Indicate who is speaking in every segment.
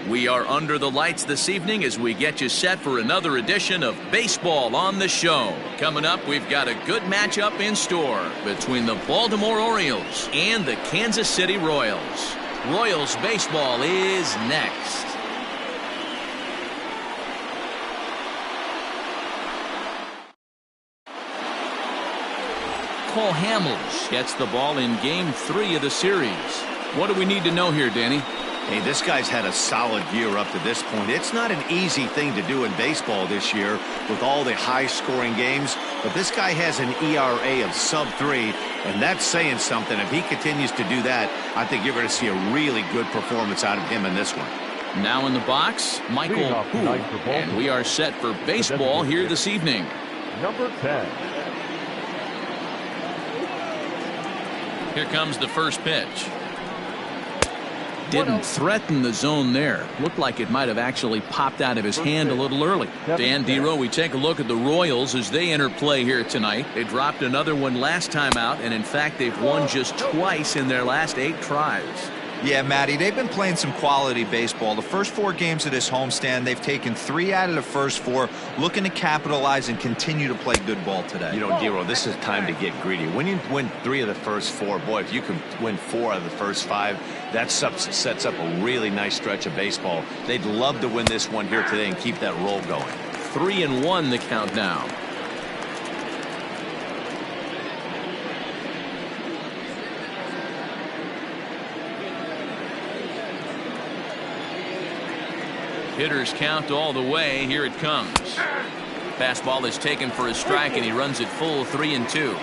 Speaker 1: We are under the lights this evening as we get you set for another edition of Baseball on the Show. Coming up, we've got a good matchup in store between the Baltimore Orioles and the Kansas City Royals. Royals baseball is next. Cole Hamels gets the ball in Game 3 of the series. What do we need to know here, Danny?
Speaker 2: Hey, this guy's had a solid year up to this point. It's not an easy thing to do in baseball this year with all the high-scoring games, but this guy has an ERA of sub-3, and that's saying something. If he continues to do that, I think you're going to see a really good performance out of him in this one.
Speaker 1: Now in the box, Michael Hu, and we are set for baseball here this evening.
Speaker 3: Number 10.
Speaker 1: Here comes the first pitch. Didn't threaten the zone there. Looked like it might have actually popped out of his hand a little early. Dan Dero, we take a look at the Royals as they enter play here tonight. They dropped another one last time out, and in fact they've won just twice in their last 8 tries.
Speaker 4: Yeah, Matty, they've been playing some quality baseball. The first 4 games of this homestand, they've taken 3 out of the first 4, looking to capitalize and continue to play good ball today.
Speaker 2: You know, Dero, this is time to get greedy. When you win 3 of the first 4, boy, if you can win 4 out of the first 5, that sets up a really nice stretch of baseball. They'd love to win this one here today and keep that roll going.
Speaker 1: 3-1 the count now. Hitters count all the way. Here it comes. Fastball is taken for a strike, and he runs it full 3-2.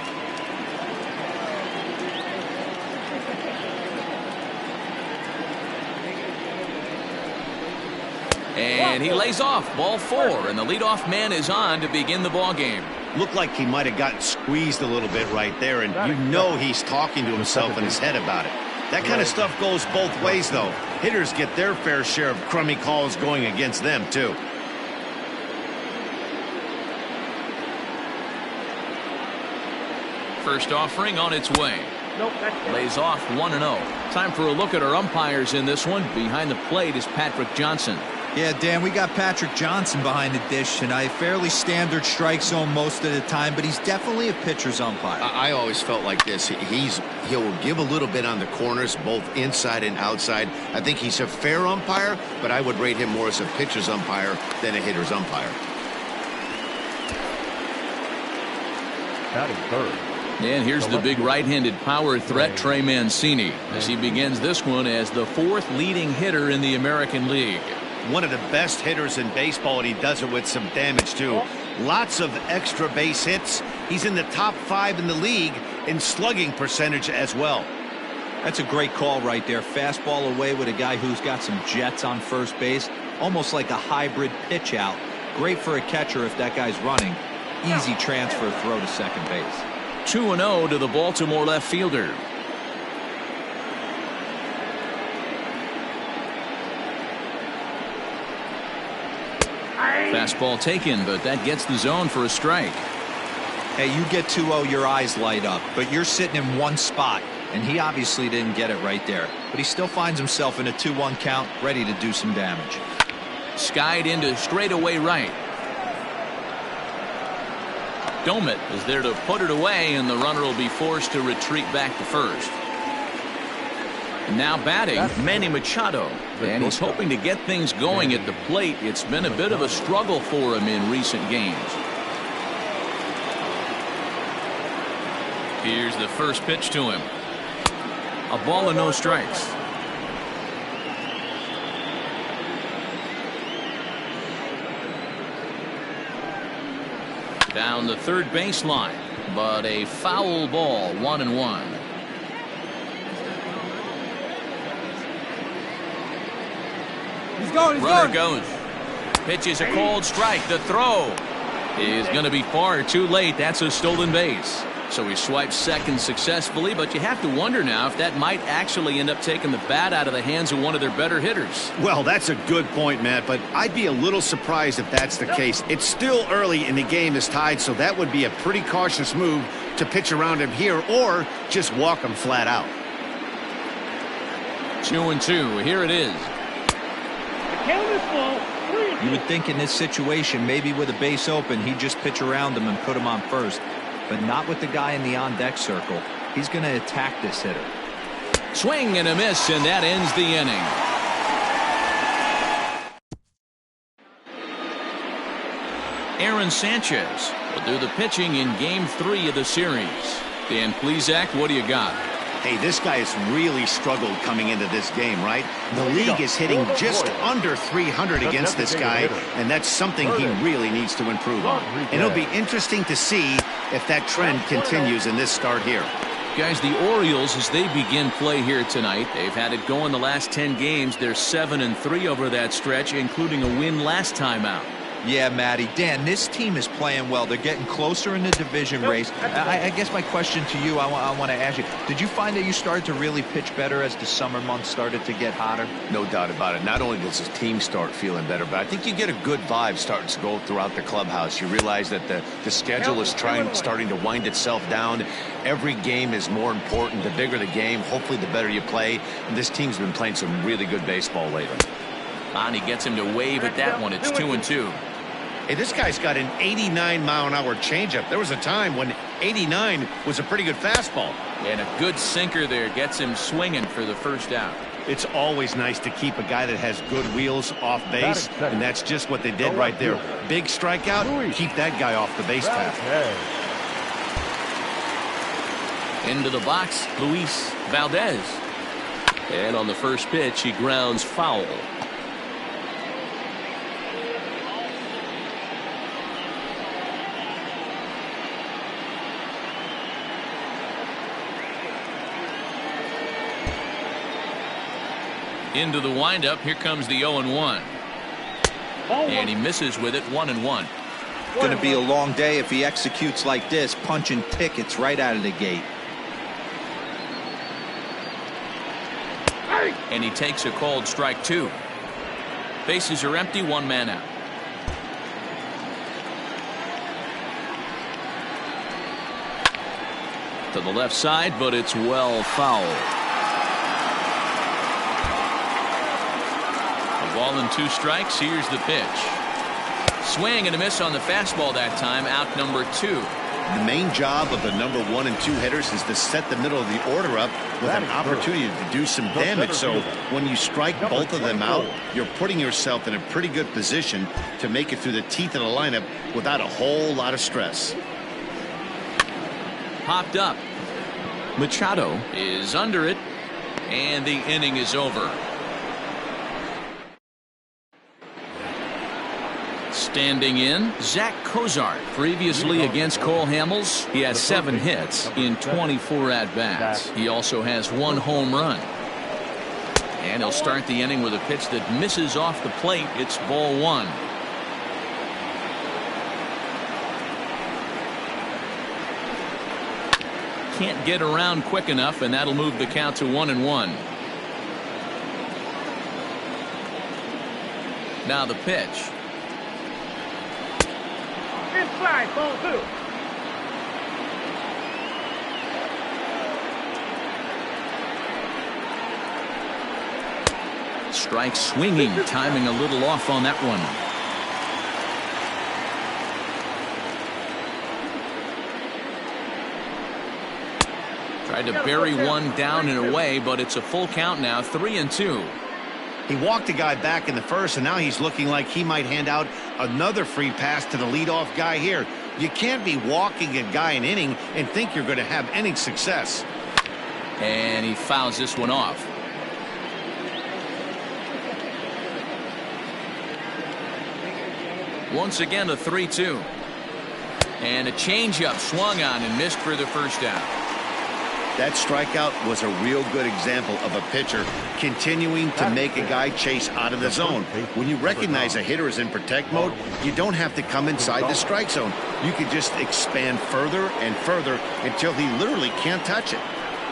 Speaker 1: And he lays off. Ball 4, and the leadoff man is on to begin the ball game.
Speaker 2: Looked like he might have gotten squeezed a little bit right there, and you know he's talking to himself in his head about it. That kind of stuff goes both ways, though. Hitters get their fair share of crummy calls going against them, too.
Speaker 1: First offering on its way. Lays off 1-0. Time for a look at our umpires in this one. Behind the plate is Patrick Johnson.
Speaker 4: Yeah, Dan, we got Patrick Johnson behind the dish tonight. Fairly standard strike zone most of the time, but he's definitely a pitcher's umpire.
Speaker 2: I always felt like this. He'll give a little bit on the corners, both inside and outside. I think he's a fair umpire, but I would rate him more as a pitcher's umpire than a hitter's umpire.
Speaker 3: Batting third.
Speaker 1: And here's the big right-handed power threat, Trey Mancini, as he begins this one as the 4th leading hitter in the American League.
Speaker 2: One of the best hitters in baseball, and he does it with some damage, too. Lots of extra base hits. He's in the top 5 in the league in slugging percentage as well.
Speaker 4: That's a great call right there. Fastball away with a guy who's got some jets on first base. Almost like a hybrid pitch out. Great for a catcher if that guy's running. Easy transfer throw to second base.
Speaker 1: 2-0 to the Baltimore left fielder. Fastball taken, but that gets the zone for a strike.
Speaker 4: Hey, you get 2-0, your eyes light up, but you're sitting in one spot, and he obviously didn't get it right there. But he still finds himself in a 2-1 count, ready to do some damage.
Speaker 1: Skied into straightaway right. Domit is there to put it away, and the runner will be forced to retreat back to first. And now batting, Manny Machado. And he's hoping to get things going at the plate. It's been a bit of a struggle for him in recent games. Here's the first pitch to him. A ball and no strikes. Down the third baseline, but a foul ball, 1-1. Runner goes. Pitch is a cold strike. The throw is going to be far too late. That's a stolen base. So he swipes second successfully, but you have to wonder now if that might actually end up taking the bat out of the hands of one of their better hitters.
Speaker 2: Well, that's a good point, Matt, but I'd be a little surprised if that's the case. It's still early and the game is tied, so that would be a pretty cautious move to pitch around him here or just walk him flat out.
Speaker 1: 2-2. Here it is.
Speaker 4: You would think in this situation, maybe with a base open, he'd just pitch around him and put him on first. But not with the guy in the on-deck circle. He's going to attack this hitter.
Speaker 1: Swing and a miss, and that ends the inning. Aaron Sanchez will do the pitching in Game 3 of the series. Dan Plesac, what do you got?
Speaker 2: Hey, this guy has really struggled coming into this game, right? The league is hitting just under 300 against this guy, and that's something he really needs to improve on. And it'll be interesting to see if that trend continues in this start here.
Speaker 1: Guys, the Orioles, as they begin play here tonight, they've had it going the last 10 games. They're 7-3 over that stretch, including a win last time out.
Speaker 4: Yeah, Matty. Dan, this team is playing well. They're getting closer in the division race. I guess my question to you, I want to ask you, did you find that you started to really pitch better as the summer months started to get hotter?
Speaker 2: No doubt about it. Not only does his team start feeling better, but I think you get a good vibe starting to go throughout the clubhouse. You realize that the schedule is starting to wind itself down. Every game is more important. The bigger the game, hopefully the better you play. And this team's been playing some really good baseball lately.
Speaker 1: He gets him to wave at that one. It's 2-2.
Speaker 2: Hey, this guy's got an 89-mile-an-hour changeup. There was a time when 89 was a pretty good fastball.
Speaker 1: And a good sinker there gets him swinging for the first out.
Speaker 2: It's always nice to keep a guy that has good wheels off base, and that's just what they did right there. Big strikeout, keep that guy off the base path.
Speaker 1: Into the box, Luis Valdez. And on the first pitch, he grounds foul. Into the windup. Here comes the 0-1. And he misses with it. 1-1.
Speaker 4: Going to be a long day if he executes like this, punching tickets right out of the gate.
Speaker 1: And he takes a called strike 2. Bases are empty, 1 man out. To the left side, but it's well fouled. A ball and 2 strikes. Here's the pitch. Swing and a miss on the fastball that time. Out number 2.
Speaker 2: The main job of the number 1 and 2 hitters is to set the middle of the order up with an opportunity to do some damage. So when you strike both of them out, you're putting yourself in a pretty good position to make it through the teeth of the lineup without a whole lot of stress.
Speaker 1: Popped up. Machado is under it, and the inning is over. Standing in, Zach Cozart. Previously against Cole Hamels, he has 7 hits in 24 at-bats. He also has 1 home run. And he'll start the inning with a pitch that misses off the plate. It's ball 1. Can't get around quick enough, and that'll move the count to 1-1. Now the pitch.
Speaker 3: Inside, ball 2.
Speaker 1: Strike swinging, timing a little off on that one. Tried to bury one down and away, but it's a full count now, 3-2.
Speaker 2: He walked a guy back in the first, and now he's looking like he might hand out another free pass to the leadoff guy here. You can't be walking a guy an inning and think you're going to have any success.
Speaker 1: And he fouls this one off. Once again, a 3-2. And a changeup swung on and missed for the first out.
Speaker 2: That strikeout was a real good example of a pitcher continuing to make a guy chase out of the zone. When you recognize a hitter is in protect mode, you don't have to come inside the strike zone. You can just expand further and further until he literally can't touch it.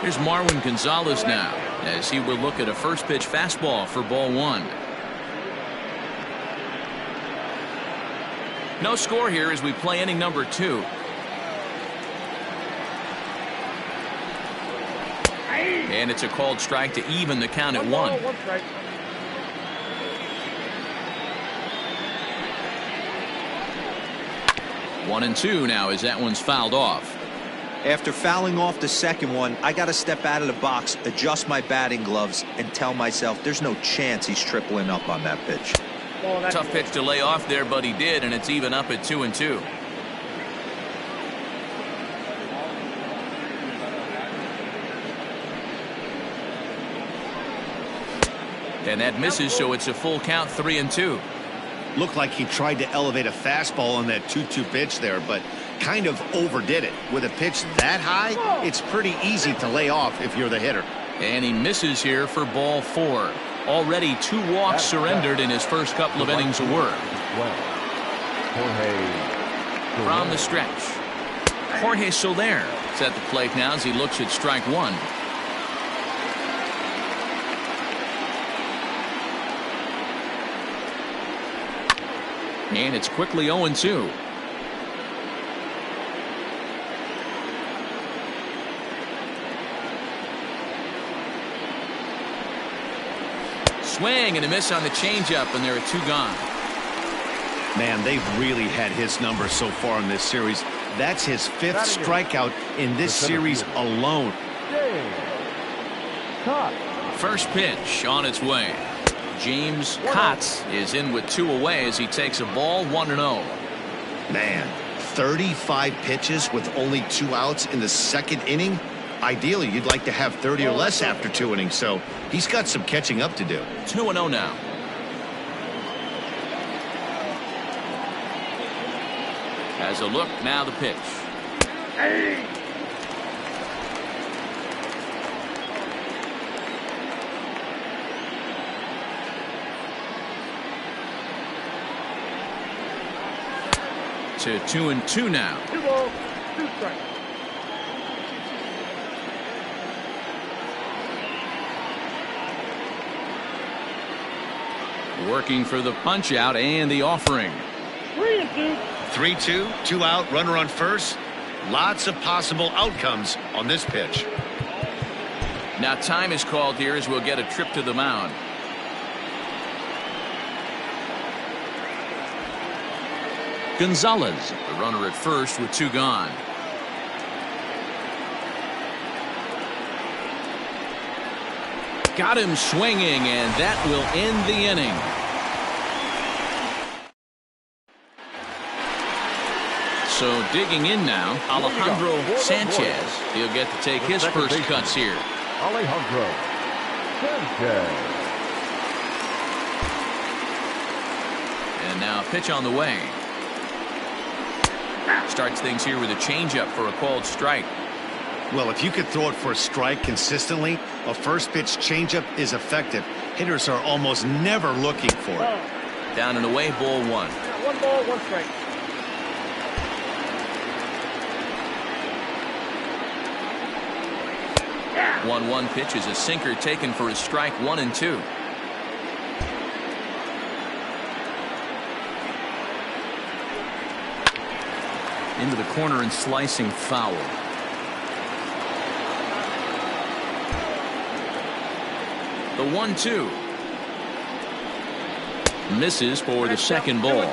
Speaker 1: Here's Marwin Gonzalez now, as he will look at a first pitch fastball for ball 1. No score here as we play inning number 2. And it's a called strike to even the count at 1. 1-2 now as that one's fouled off.
Speaker 4: After fouling off the second one, I got to step out of the box, adjust my batting gloves, and tell myself there's no chance he's tripling up on that pitch.
Speaker 1: Tough pitch to lay off there, but he did, and it's even up at 2-2. And that misses, so it's a full count, 3-2.
Speaker 2: Looked like he tried to elevate a fastball on that 2-2 pitch there, but kind of overdid it. With a pitch that high, it's pretty easy to lay off if you're the hitter.
Speaker 1: And he misses here for ball 4. Already 2 walks surrendered in his first couple of innings of work. From the stretch, Jorge Soler is at the plate now as he looks at strike 1. And it's quickly 0-2. Swing and a miss on the changeup, and there are 2 gone.
Speaker 2: Man, they've really had his number so far in this series. That's his 5th strikeout in this series alone.
Speaker 1: First pitch on its way. James Kotz is in with 2 away as he takes a ball, 1-0.
Speaker 2: Man, 35 pitches with only 2 outs in the second inning. Ideally, you'd like to have 30 or less after 2 innings, so he's got some catching up to do.
Speaker 1: 2-0 now. As a look, now the pitch. to 2-2 now.
Speaker 3: 2 balls, 2 strikes.
Speaker 1: Working for the punch out and the offering.
Speaker 3: 3-2.
Speaker 2: 3-2, 2 out, runner on first. Lots of possible outcomes on this pitch.
Speaker 1: Now time is called here as we'll get a trip to the mound. Gonzalez, the runner at first with 2 gone. Got him swinging, and that will end the inning. So digging in now, Alejandro Sanchez. He'll get to take his first cuts here.
Speaker 5: Alejandro Sanchez.
Speaker 1: And now a pitch on the way. Starts things here with a changeup for a called strike.
Speaker 2: Well, if you could throw it for a strike consistently, a first pitch changeup is effective. Hitters are almost never looking for it.
Speaker 1: Down and away, ball 1.
Speaker 3: 1 ball, 1 strike. Yeah.
Speaker 1: 1-1 pitch is a sinker taken for a strike. 1-2. Into the corner and slicing foul. The 1-2 misses for the second ball.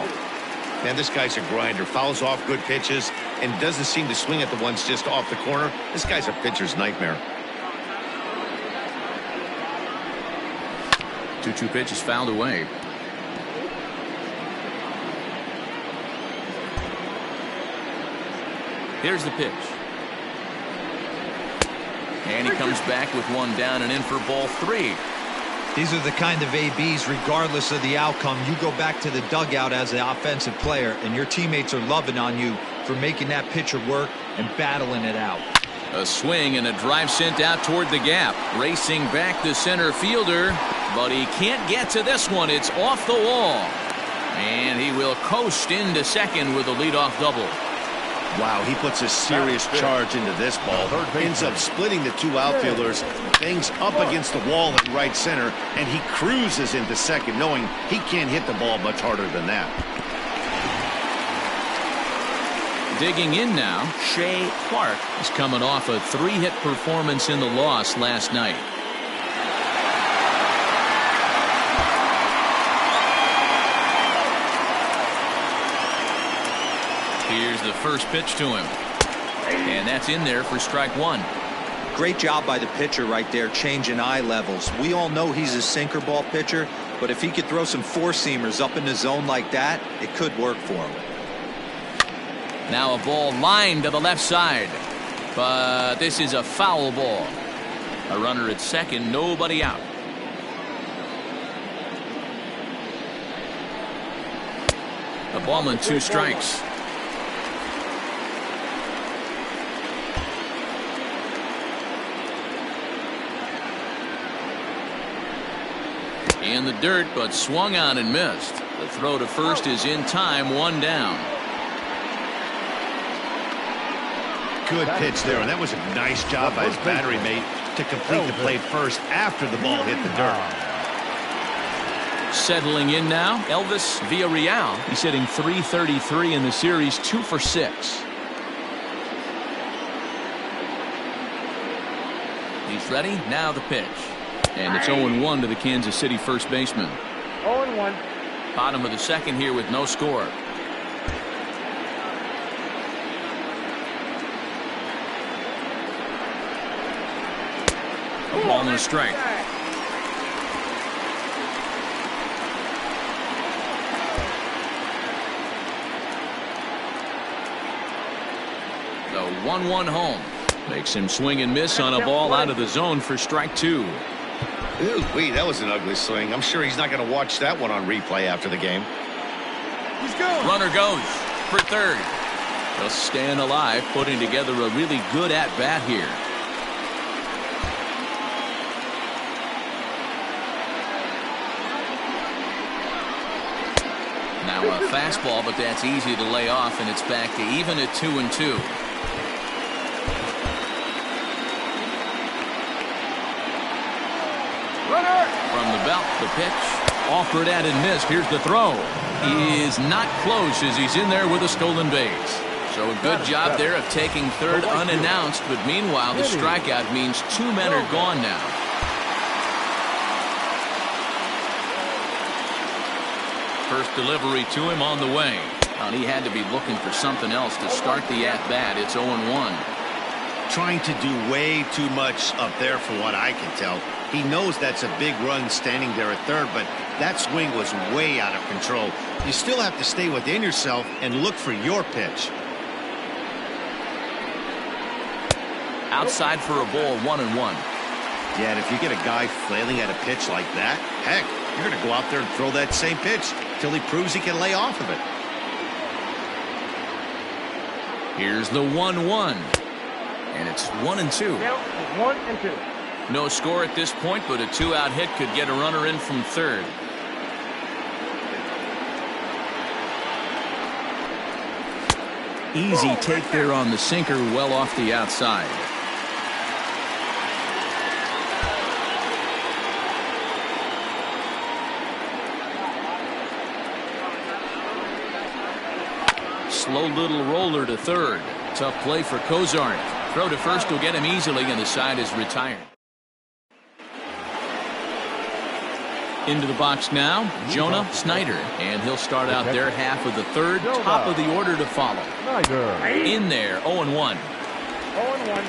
Speaker 2: Man, this guy's a grinder. Fouls off good pitches and doesn't seem to swing at the ones just off the corner. This guy's a pitcher's nightmare.
Speaker 1: 2-2 pitch is fouled away. Here's the pitch. And he comes back with 1 down and in for ball 3.
Speaker 4: These are the kind of ABs, regardless of the outcome. You go back to the dugout as an offensive player, and your teammates are loving on you for making that pitcher work and battling it out.
Speaker 1: A swing and a drive sent out toward the gap. Racing back the center fielder, but he can't get to this one. It's off the wall. And he will coast into second with a leadoff double.
Speaker 2: Wow, he puts a serious charge into this ball. Ends up splitting the 2 outfielders, bangs up against the wall in right center, and he cruises into second, knowing he can't hit the ball much harder than that.
Speaker 1: Digging in now, Shea Clark is coming off a 3-hit performance in the loss last night. Here's the first pitch to him. And that's in there for strike 1.
Speaker 4: Great job by the pitcher right there, changing eye levels. We all know he's a sinker ball pitcher, but if he could throw some 4-seamers up in the zone like that, it could work for him.
Speaker 1: Now a ball lined to the left side. But this is a foul ball. A runner at second, nobody out. A ball and 2 strikes. In the dirt, but swung on and missed. The throw to first is in time, 1 down.
Speaker 2: Good pitch there, and that was a nice job by his battery mate to complete the play first after the ball hit the dirt.
Speaker 1: Settling in now, Elvis Villarreal. He's hitting .333 in the series, 2 for 6. He's ready. Now the pitch. And it's 0-1 to the Kansas City first baseman.
Speaker 3: 0-1.
Speaker 1: Bottom of the second here with no score. A ball and a strike. The 1-1 home. Makes him swing and miss on a ball out of the zone for strike 2.
Speaker 2: Ooh-wee, that was an ugly swing. I'm sure he's not going to watch that one on replay after the game.
Speaker 3: He's going.
Speaker 1: Runner goes for third. They'll stand alive, putting together a really good at-bat here. Now a fastball, but that's easy to lay off, and it's back to even at 2-2.
Speaker 3: Runner.
Speaker 1: From the belt, the pitch. Offered at and missed. Here's the throw. He is not close as he's in there with a stolen base. So a good job there of taking third unannounced, but meanwhile the strikeout means 2 men are gone now. First delivery to him on the way. And he had to be looking for something else to start the at-bat. It's 0-1.
Speaker 2: Trying to do way too much up there for what I can tell. He knows that's a big run standing there at third, but that swing was way out of control. You still have to stay within yourself and look for your pitch.
Speaker 1: Outside for a ball, 1-1.
Speaker 2: Yeah, and if you get a guy flailing at a pitch like that, heck, you're going to go out there and throw that same pitch till he proves he can lay off of it.
Speaker 1: Here's the 1-1. And it's 1-2.
Speaker 3: Count is 1-2.
Speaker 1: No score at this point, but a 2-out hit could get a runner in from third. Easy take there on the sinker, well off the outside. Slow little roller to third. Tough play for Kozart. Throw to first will get him easily, and the side is retired. Into the box now, Jonah Snyder, and he'll start out their half of the third. Top of the order to follow.
Speaker 5: Snyder.
Speaker 1: In there, 0-1.
Speaker 3: 0-1.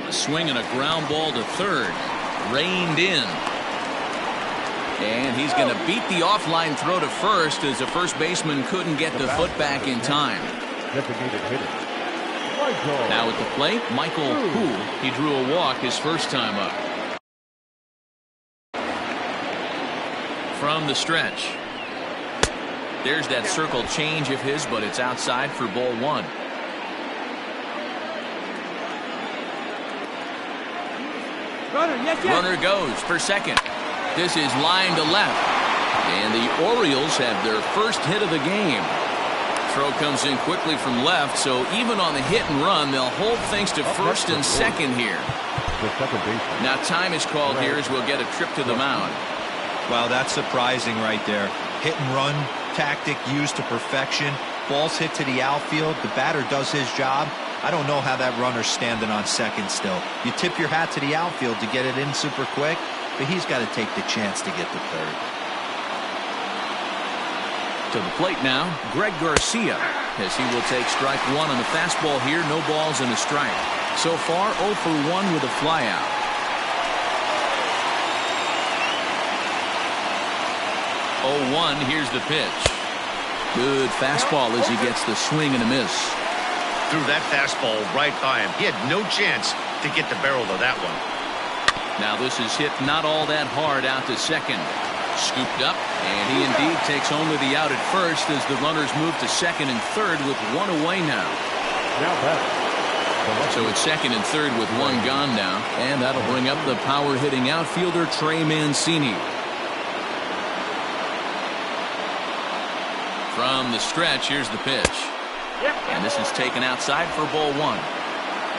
Speaker 1: A swing and a ground ball to third. Reined in. And he's going to beat the offline throw to first as the first baseman couldn't get the foot back in time.
Speaker 5: Designated hitter. Michael.
Speaker 1: Now at the plate, Michael Hu. He drew a walk his first time up. From the stretch. There's that circle change of his, but it's outside for ball 1. Runner goes for second. This is line to left. And the Orioles have their first hit of the game. Throw comes in quickly from left, so even on the hit and run, they'll hold things to first and second here.
Speaker 5: The second baseman.
Speaker 1: Now time is called here as we'll get a trip to the mound.
Speaker 4: Wow, that's surprising right there. Hit and run tactic used to perfection. Ball's hit to the outfield. The batter does his job. I don't know how that runner's standing on second still. You tip your hat to the outfield to get it in super quick, but he's got to take the chance to get to third.
Speaker 1: To the plate now, Greg Garcia, as he will take strike 1 on the fastball here. No balls and a strike. So far 0 for 1 with a flyout. 0-1, here's the pitch. Good fastball as he gets the swing and a miss.
Speaker 2: Threw that fastball right by him. He had no chance to get the barrel of that one.
Speaker 1: Now this is hit not all that hard out to second. Scooped up, and he indeed takes only the out at first as the runners move to second and third with 1 away now.
Speaker 5: Now back.
Speaker 1: So it's second and third with 1 gone now, and that'll bring up the power-hitting outfielder Trey Mancini. From the stretch, here's the pitch. And this is taken outside for ball 1.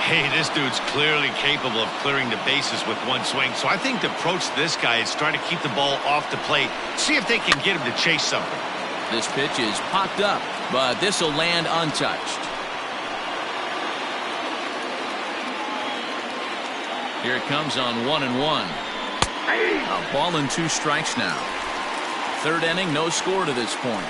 Speaker 2: Hey, this dude's clearly capable of clearing the bases with one swing. So I think the approach to this guy is trying to keep the ball off the plate. See if they can get him to chase something.
Speaker 1: This pitch is popped up, but this will land untouched. Here it comes on 1-1. A ball and 2 strikes now. Third inning, no score to this point.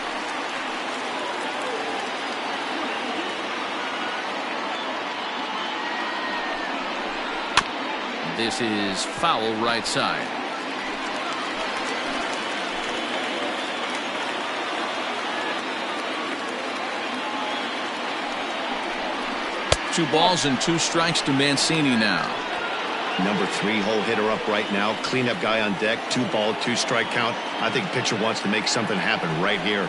Speaker 1: This is foul right side. Two balls and 2 strikes to Mancini now.
Speaker 2: Number 3 hole hitter up right now. Cleanup guy on deck. 2 ball, 2 strike count. I think pitcher wants to make something happen right here.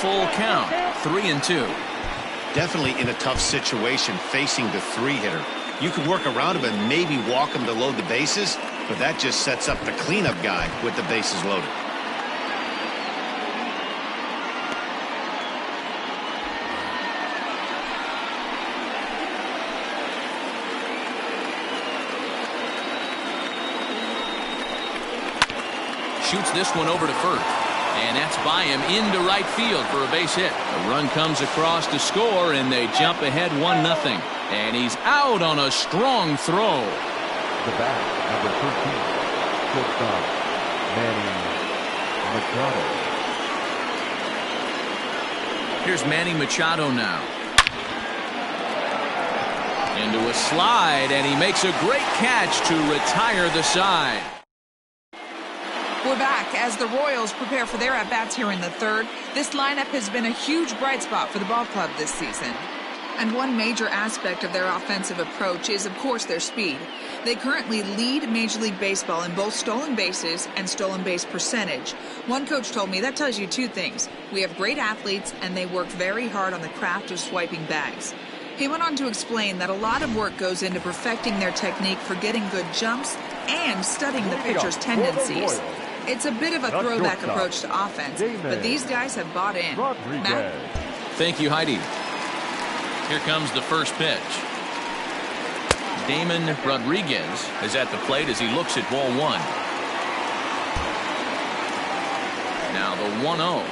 Speaker 1: Full count. 3-2.
Speaker 2: definitely in a tough situation facing the 3-hitter. You can work around him and maybe walk him to load the bases, but that just sets up the cleanup guy with the bases loaded.
Speaker 1: Shoots this one over to first. And that's by him into right field for a base hit. A run comes across to score, and they jump ahead 1-0. And he's out on a strong throw.
Speaker 5: The bat, number 13, shortstop, Manny Machado.
Speaker 1: Here's Manny Machado now. Into a slide, and he makes a great catch to retire the side.
Speaker 6: We're back as the Royals prepare for their at-bats here in the third. This lineup has been a huge bright spot for the ball club this season. And one major aspect of their offensive approach is, of course, their speed. They currently lead Major League Baseball in both stolen bases and stolen base percentage. One coach told me that tells you two things. We have great athletes, and they work very hard on the craft of swiping bags. He went on to explain that a lot of work goes into perfecting their technique for getting good jumps and studying the pitcher's tendencies. It's a bit of a throwback approach to offense, but these guys have bought in. Matt?
Speaker 1: Thank you, Heidi. Here comes the first pitch. Damon Rodriguez is at the plate as he looks at ball one. Now the 1-0.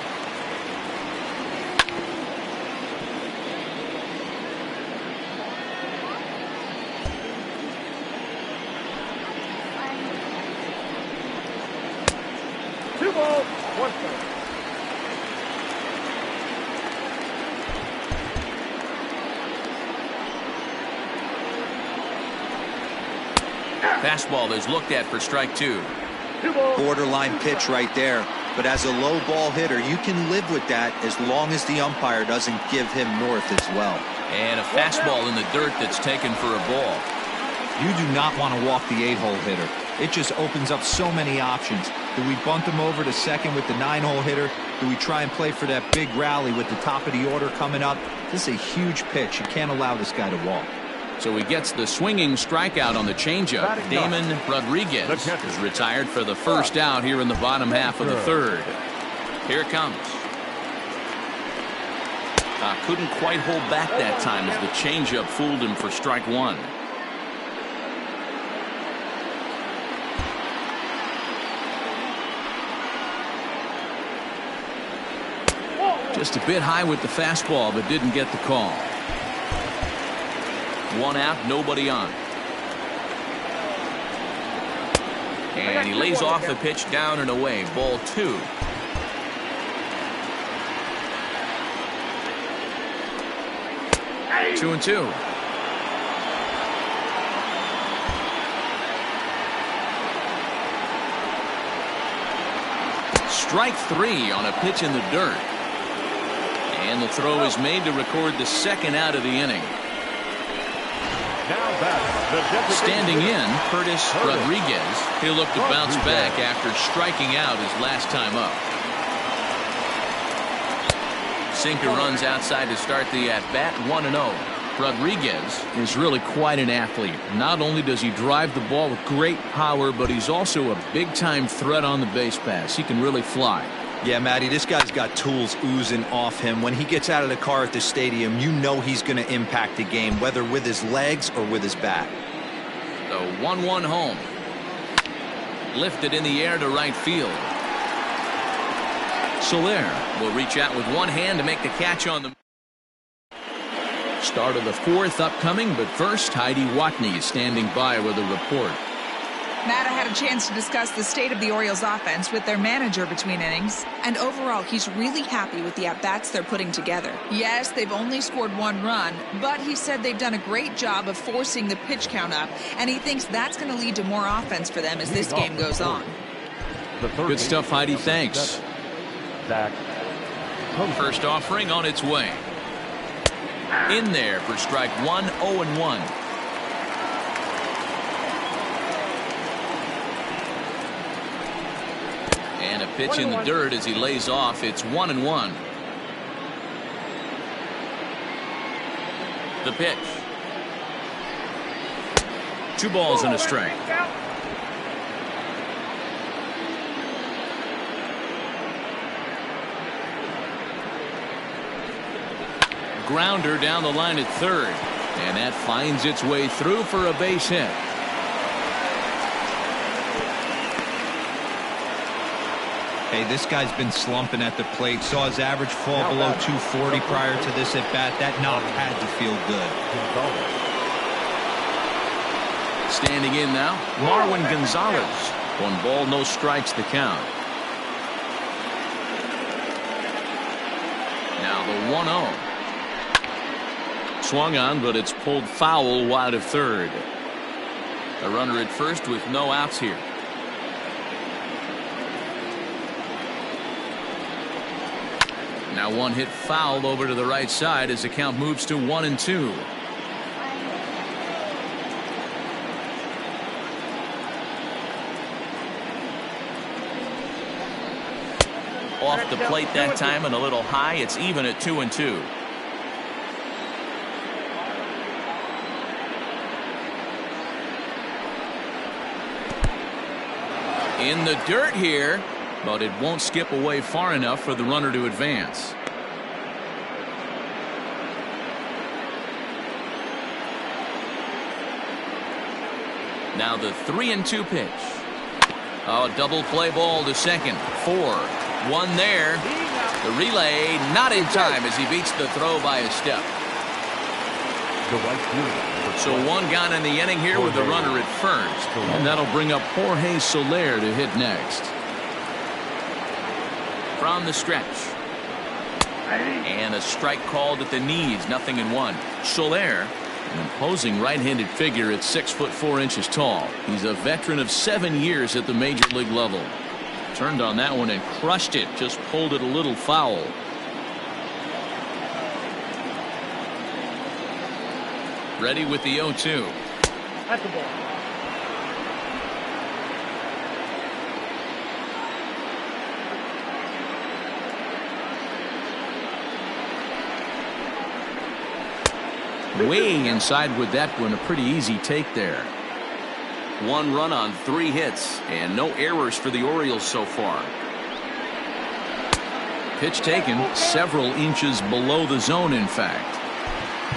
Speaker 1: Fastball is looked at for strike two.
Speaker 4: Borderline pitch right there. But as a low ball hitter, you can live with that as long as the umpire doesn't give him north as well.
Speaker 1: And a fastball in the dirt that's taken for a ball.
Speaker 4: You do not want to walk the 8-hole hitter. It just opens up so many options. Do we bunt him over to second with the 9-hole hitter? Do we try and play for that big rally with the top of the order coming up? This is a huge pitch. You can't allow this guy to walk.
Speaker 1: So he gets the swinging strikeout on the changeup. Damon Rodriguez is retired for the first out here in the bottom half of the third. Here it comes. Couldn't quite hold back that time as the changeup fooled him for strike one. Just a bit high with the fastball, but didn't get the call. One out, nobody on. And he lays off the pitch down and away. Ball two. Two and two. Strike three on a pitch in the dirt. And the throw is made to record the second out of the inning. Standing in, Curtis Rodriguez. He'll look to bounce back after striking out his last time up. Sinker runs outside to start the at-bat, 1-0. Rodriguez is really quite an athlete. Not only does he drive the ball with great power, but he's also a big-time threat on the base pass. He can really fly.
Speaker 4: Yeah, Matty, this guy's got tools oozing off him. When he gets out of the car at the stadium, you know he's going to impact the game, whether with his legs or with his bat.
Speaker 1: The 1-1 home. Lifted in the air to right field. Soler will reach out with one hand to make the catch on the start of the fourth upcoming, but first, Heidi Watney is standing by with a report.
Speaker 6: Matt, I had a chance to discuss the state of the Orioles offense with their manager between innings, and overall he's really happy with the at-bats they're putting together. Yes, they've only scored one run, but he said they've done a great job of forcing the pitch count up, and he thinks that's going to lead to more offense for them as this game goes on.
Speaker 1: Good stuff, Heidi. Thanks. First offering on its way. In there for strike one, 0-1. And a pitch in the dirt as he lays off. It's 1-1. The pitch. 2 balls and a strike. Grounder down the line at third, and that finds its way through for a base hit.
Speaker 4: Hey, this guy's been slumping at the plate. Saw his average fall below 240 prior to this at bat. That knock had to feel good.
Speaker 1: Standing in now, Marwin Gonzalez. 1 ball, no strikes the count. Now the 1-0. Swung on, but it's pulled foul wide of third. A runner at first with no outs here. Now 1 hit foul over to the right side as the count moves to 1-2. Off the plate that time and a little high. It's even at 2-2. In the dirt here, but it won't skip away far enough for the runner to advance. Now the 3-2 pitch. Oh, double play ball to second. 4. 1 there. The relay not in time as he beats the throw by a step. So 1 gone in the inning here with the runner at first. And that'll bring up Jorge Soler to hit next. From the stretch. And a strike called at the knees. 0-1. Soler, an imposing right-handed figure at 6'4" tall. He's a veteran of 7 years at the major league level. Turned on that one and crushed it. Just pulled it a little foul. Ready with the 0-2.
Speaker 3: That's the ball.
Speaker 1: Way inside with that one. A pretty easy take there. 1 run on 3 hits and no errors for the Orioles so far. Pitch taken several inches below the zone, in fact.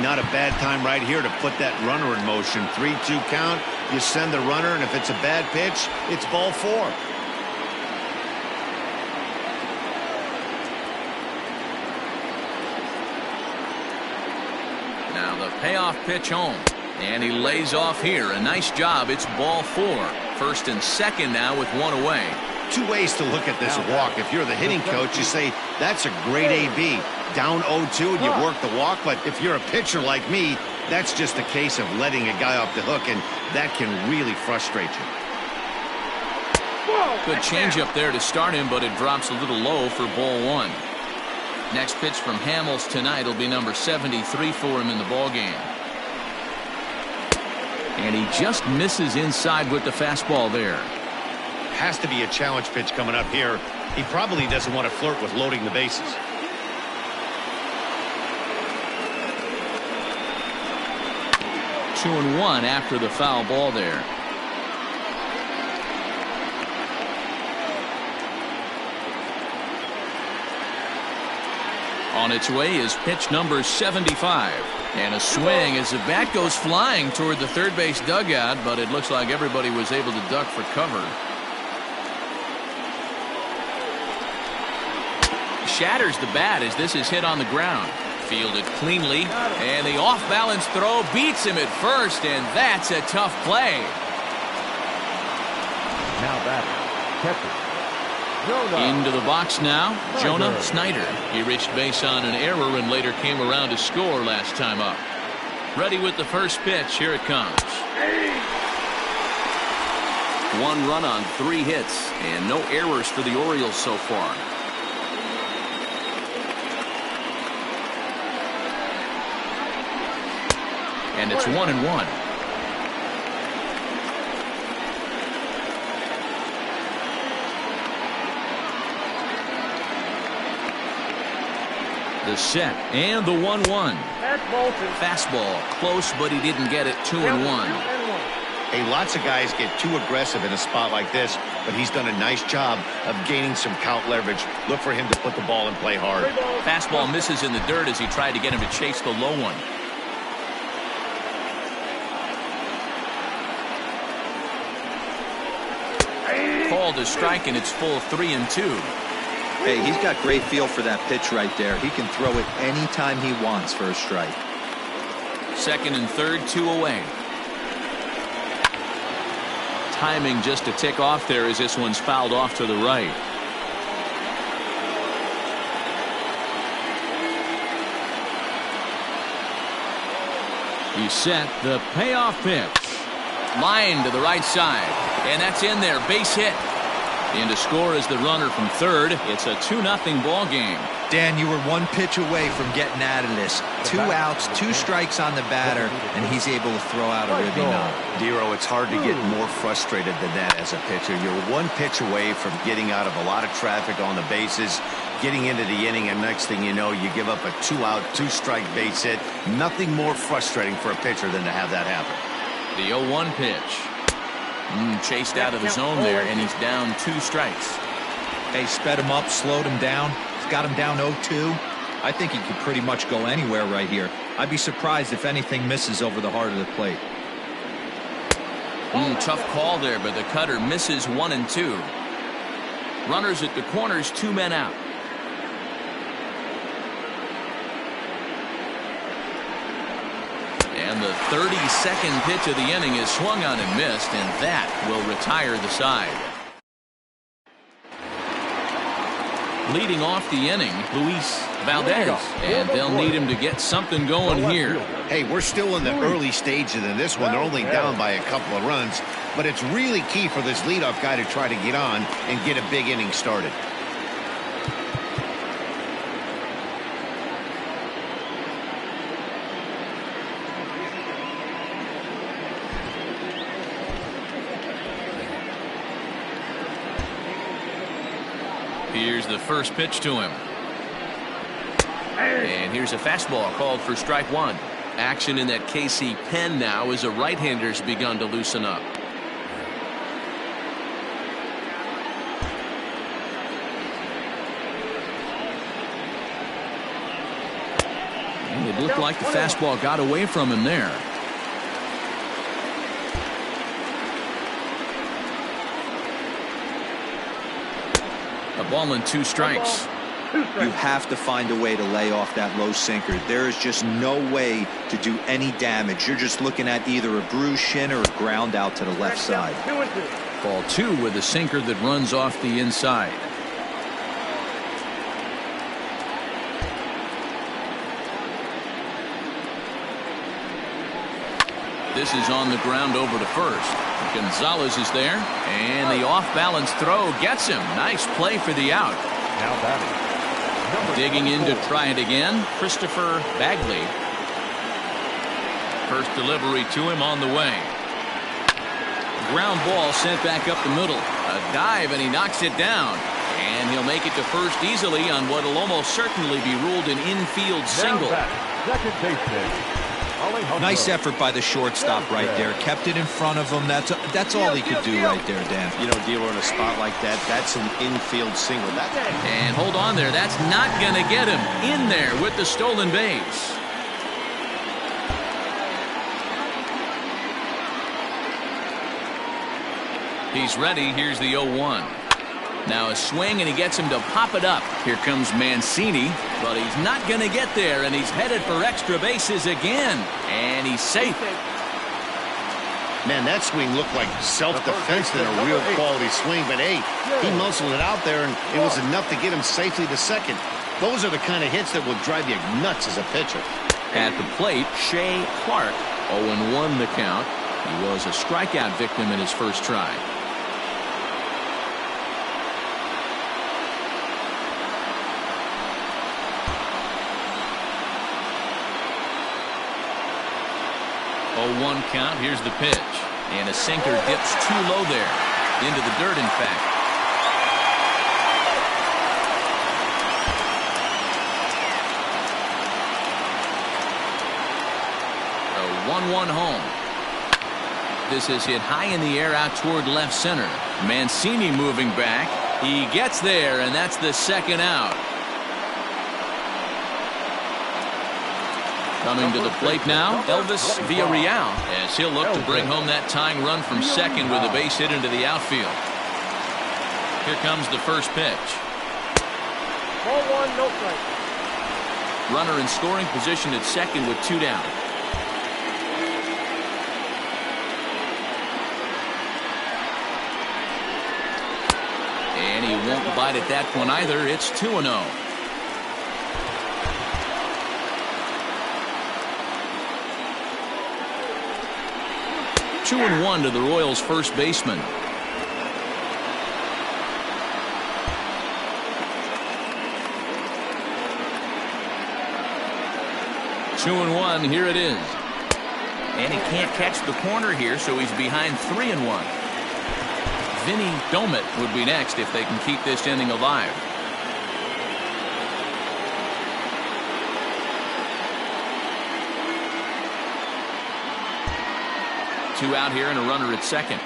Speaker 2: Not a bad time right here to put that runner in motion. 3-2 count. You send the runner, and if it's a bad pitch, it's ball 4.
Speaker 1: Now the payoff pitch home. And he lays off here. A nice job. It's ball 4. First and second now with 1 away.
Speaker 2: 2 ways to look at this walk. If you're the hitting coach, you say, that's a great AB. Down 0-2 and you work the walk. But if you're a pitcher like me, that's just a case of letting a guy off the hook, and that can really frustrate you.
Speaker 1: Good changeup there to start him, but it drops a little low for ball 1. Next pitch from Hamels tonight will be number 73 for him in the ballgame. And he just misses inside with the fastball there.
Speaker 2: Has to be a challenge pitch coming up here. He probably doesn't want to flirt with loading the bases. Two and 1 after the foul ball there. On its way is pitch number 75. And a swing as the bat goes flying toward the third base dugout, but it looks like everybody was able to duck for cover. Shatters the bat as this is hit on the ground. Fielded cleanly, and the off-balance throw beats him at first, and that's a tough play.
Speaker 5: Now batter, catcher.
Speaker 1: Into the box now, Jonah Snyder. He reached base on an error and later came around to score last time up. Ready with the first pitch. Here it comes. 1 run on 3 hits and no errors for the Orioles so far. And it's 1-1. The set and the 1-1.
Speaker 3: That's Bolton.
Speaker 1: Fastball close, but he didn't get it. 2-1.
Speaker 2: Hey, lots of guys get too aggressive in a spot like this, but he's done a nice job of gaining some count leverage. Look for him to put the ball and play hard.
Speaker 1: Fastball misses in the dirt as he tried to get him to chase the low one. Called a strike, and it's full 3-2.
Speaker 4: Hey, he's got great feel for that pitch right there. He can throw it anytime he wants for a strike.
Speaker 1: Second and third, 2 away. Timing just a tick off there as this one's fouled off to the right. He's set. The payoff pitch. Line to the right side. And that's in there. Base hit. And to score is the runner from third. It's a 2-0 ball game.
Speaker 4: Dan, you were one pitch away from getting out of this. 2 outs, 2 strikes on the batter, and he's able to throw out a ribby knob.
Speaker 2: Dero, it's hard to get more frustrated than that as a pitcher. You're one pitch away from getting out of a lot of traffic on the bases, getting into the inning, and next thing you know, you give up a 2-out, 2-strike base hit. Nothing more frustrating for a pitcher than to have that happen.
Speaker 1: The 0-1 pitch. Chased out of the zone there, and he's down 2 strikes.
Speaker 4: Hey, sped him up, slowed him down. He's got him down 0-2. I think he could pretty much go anywhere right here. I'd be surprised if anything misses over the heart of the plate.
Speaker 1: Tough call there, but the cutter misses 1 and 2. Runners at the corners, 2 men out. And the 32nd pitch of the inning is swung on and missed, and that will retire the side. Leading off the inning, Luis Valdez, and they'll need him to get something going here.
Speaker 2: Hey, we're still in the early stages in this one. They're only down by a couple of runs, but it's really key for this leadoff guy to try to get on and get a big inning started.
Speaker 1: Here's the first pitch to him. And here's a fastball called for strike 1. Action in that KC pen now as a right-hander's begun to loosen up. And it looked like the fastball got away from him there. A ball and 2 strikes.
Speaker 4: You have to find a way to lay off that low sinker. There is just no way to do any damage. You're just looking at either a bruised shin or a ground out to the left side.
Speaker 1: Ball 2 with a sinker that runs off the inside. This is on the ground over to first. Gonzalez is there, and the off-balance throw gets him. Nice play for the out.
Speaker 5: Now batting.
Speaker 1: Digging in to try it again, Christopher Bagley. First delivery to him on the way. Ground ball sent back up the middle. A dive, and he knocks it down. And he'll make it to first easily on what will almost certainly be ruled an infield single.
Speaker 5: Second baseman.
Speaker 4: Nice effort by the shortstop right there. Kept it in front of him. That's all he could do right there, Dan.
Speaker 2: You know, Dero, in a spot like that, that's an infield single.
Speaker 1: And hold on there. That's not going to get him in there with the stolen base. He's ready. Here's the 0-1. Now a swing, and he gets him to pop it up. Here comes Mancini, but he's not going to get there, and he's headed for extra bases again. And he's safe.
Speaker 2: Man, that swing looked like self-defense than a real quality swing, but hey, he muscled it out there, and it was enough to get him safely to second. Those are the kind of hits that will drive you nuts as a pitcher.
Speaker 1: At the plate, Shea Clark, 0-1 the count. He was a strikeout victim in his first try. One count. Here's the pitch, and a sinker dips too low there, into the dirt, in fact. 1-1 home. This is hit high in the air out toward left center. Mancini moving back. He gets there, and that's the second out. Coming to the plate now, Elvis Villarreal, as he'll look to bring home that tying run from second with a base hit into the outfield. Here comes the first pitch.
Speaker 3: Ball one, no strike.
Speaker 1: Runner in scoring position at second with 2 down. And he won't bite at that one either. It's 2-0. 2-1 to the Royals' first baseman. Two and one, here it is. And he can't catch the corner here, so he's behind 3-1. Vinny Domet would be next if they can keep this inning alive. Two out here and a runner at second.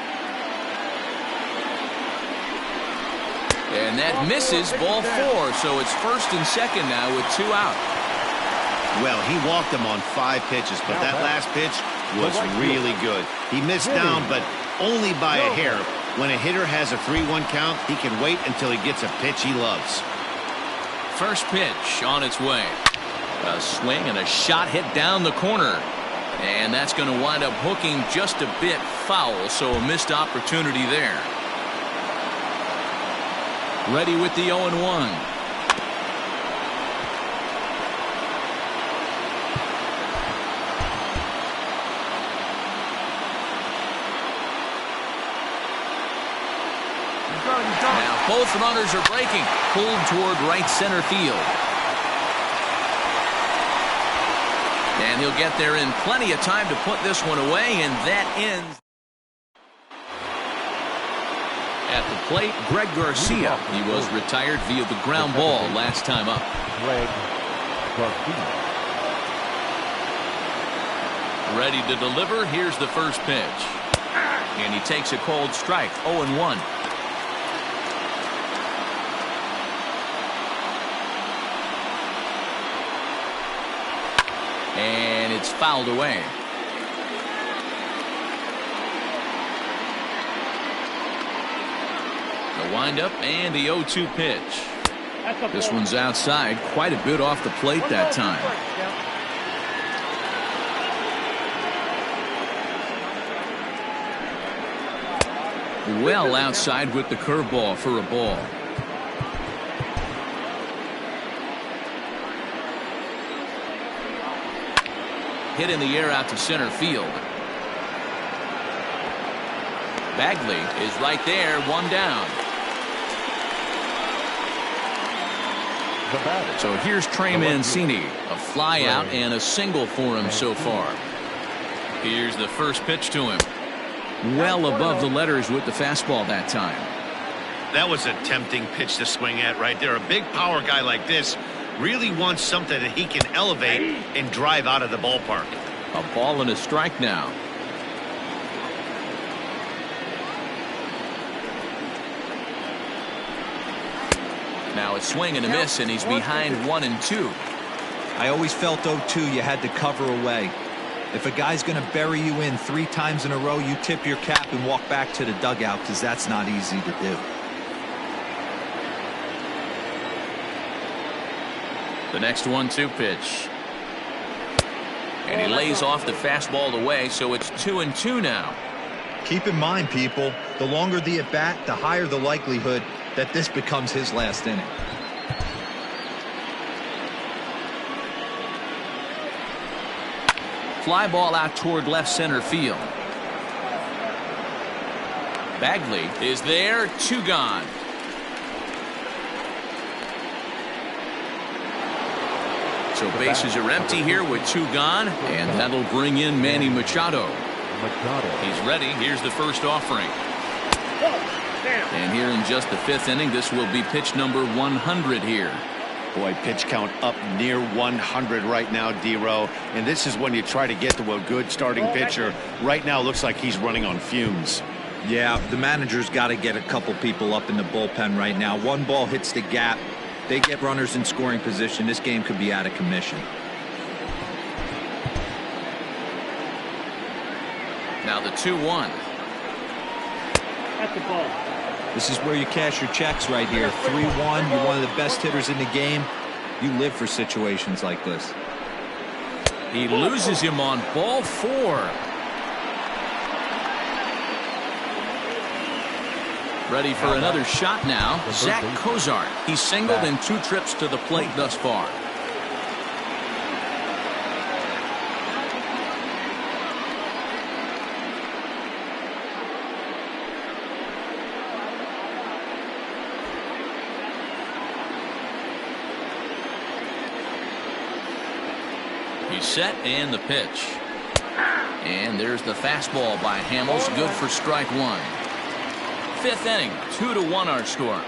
Speaker 1: And that misses, ball 4, so it's first and second now with 2 out.
Speaker 2: Well, he walked him on 5 pitches, but that last pitch was really good. He missed down, but only by a hair. When a hitter has a 3-1 count, he can wait until he gets a pitch he loves.
Speaker 1: First pitch on its way. A swing and a shot hit down the corner. And that's going to wind up hooking just a bit foul, so a missed opportunity there. Ready with the 0-1. Now both runners are breaking, pulled toward right center field. And he'll get there in plenty of time to put this one away, and that ends. At the plate, Greg Garcia. He was retired via the ground ball last time up.
Speaker 5: Greg Garcia.
Speaker 1: Ready to deliver. Here's the first pitch. And he takes a cold strike, 0-1. And it's fouled away. The windup and the 0-2 pitch. This one's outside, quite a bit off the plate that time. Well outside with the curveball for a ball. Hit in the air out to center field. Bagley is right there, 1 down. So here's Trey Mancini, a fly out and a single for him so far. Here's the first pitch to him. Well above the letters with the fastball that time.
Speaker 2: That was a tempting pitch to swing at right there. A big power guy like this really wants something that he can elevate and drive out of the ballpark.
Speaker 1: A ball and a strike now. Now a swing and a miss, and he's behind 1-2.
Speaker 4: I always felt 0-2 you had to cover away. If a guy's going to bury you in 3 times in a row, you tip your cap and walk back to the dugout, because that's not easy to do.
Speaker 1: The next 1-2 pitch. And he lays off the fastball away, so it's 2-2 now.
Speaker 4: Keep in mind, people, the longer the at-bat, the higher the likelihood that this becomes his last inning.
Speaker 1: Fly ball out toward left center field. Bagley is there, 2 gone. So bases are empty here with 2 gone, and that'll bring in Manny Machado. He's ready. Here's the first offering. And here in just the 5th inning, this will be pitch number 100 here.
Speaker 2: Boy, pitch count up near 100 right now, D-Row. And this is when you try to get to a good starting pitcher. Right now, looks like he's running on fumes.
Speaker 4: Yeah, the manager's got to get a couple people up in the bullpen right now. One ball hits the gap. They get runners in scoring position. This game could be out of commission.
Speaker 1: Now the 2-1.
Speaker 3: At the ball.
Speaker 4: This is where you cash your checks right here. 3-1. You're one of the best hitters in the game. You live for situations like this.
Speaker 1: He loses him on ball 4. Ready for another shot now. Zach Cozart. He's singled in 2 trips to the plate thus far. He's set, and the pitch. And there's the fastball by Hamels. Good for strike 1. 5th inning, 2-1 our score.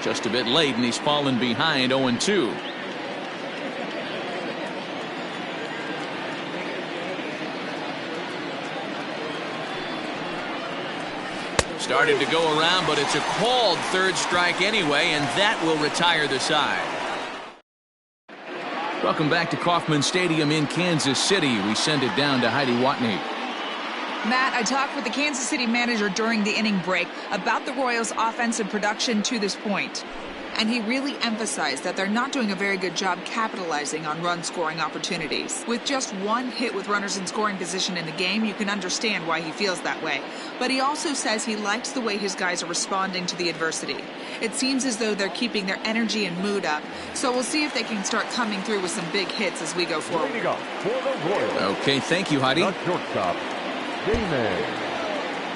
Speaker 1: Just a bit late, and he's fallen behind 0-2. Started to go around, but it's a called 3rd strike anyway, and that will retire the side. Welcome back to Kauffman Stadium in Kansas City. We send it down to Heidi Watney.
Speaker 6: Matt, I talked with the Kansas City manager during the inning break about the Royals' offensive production to this point. And he really emphasized that they're not doing a very good job capitalizing on run-scoring opportunities. With just 1 hit with runners in scoring position in the game, you can understand why he feels that way. But he also says he likes the way his guys are responding to the adversity. It seems as though they're keeping their energy and mood up. So we'll see if they can start coming through with some big hits as we go forward.
Speaker 1: Okay, thank you, Heidi.
Speaker 5: Shortstop, Damon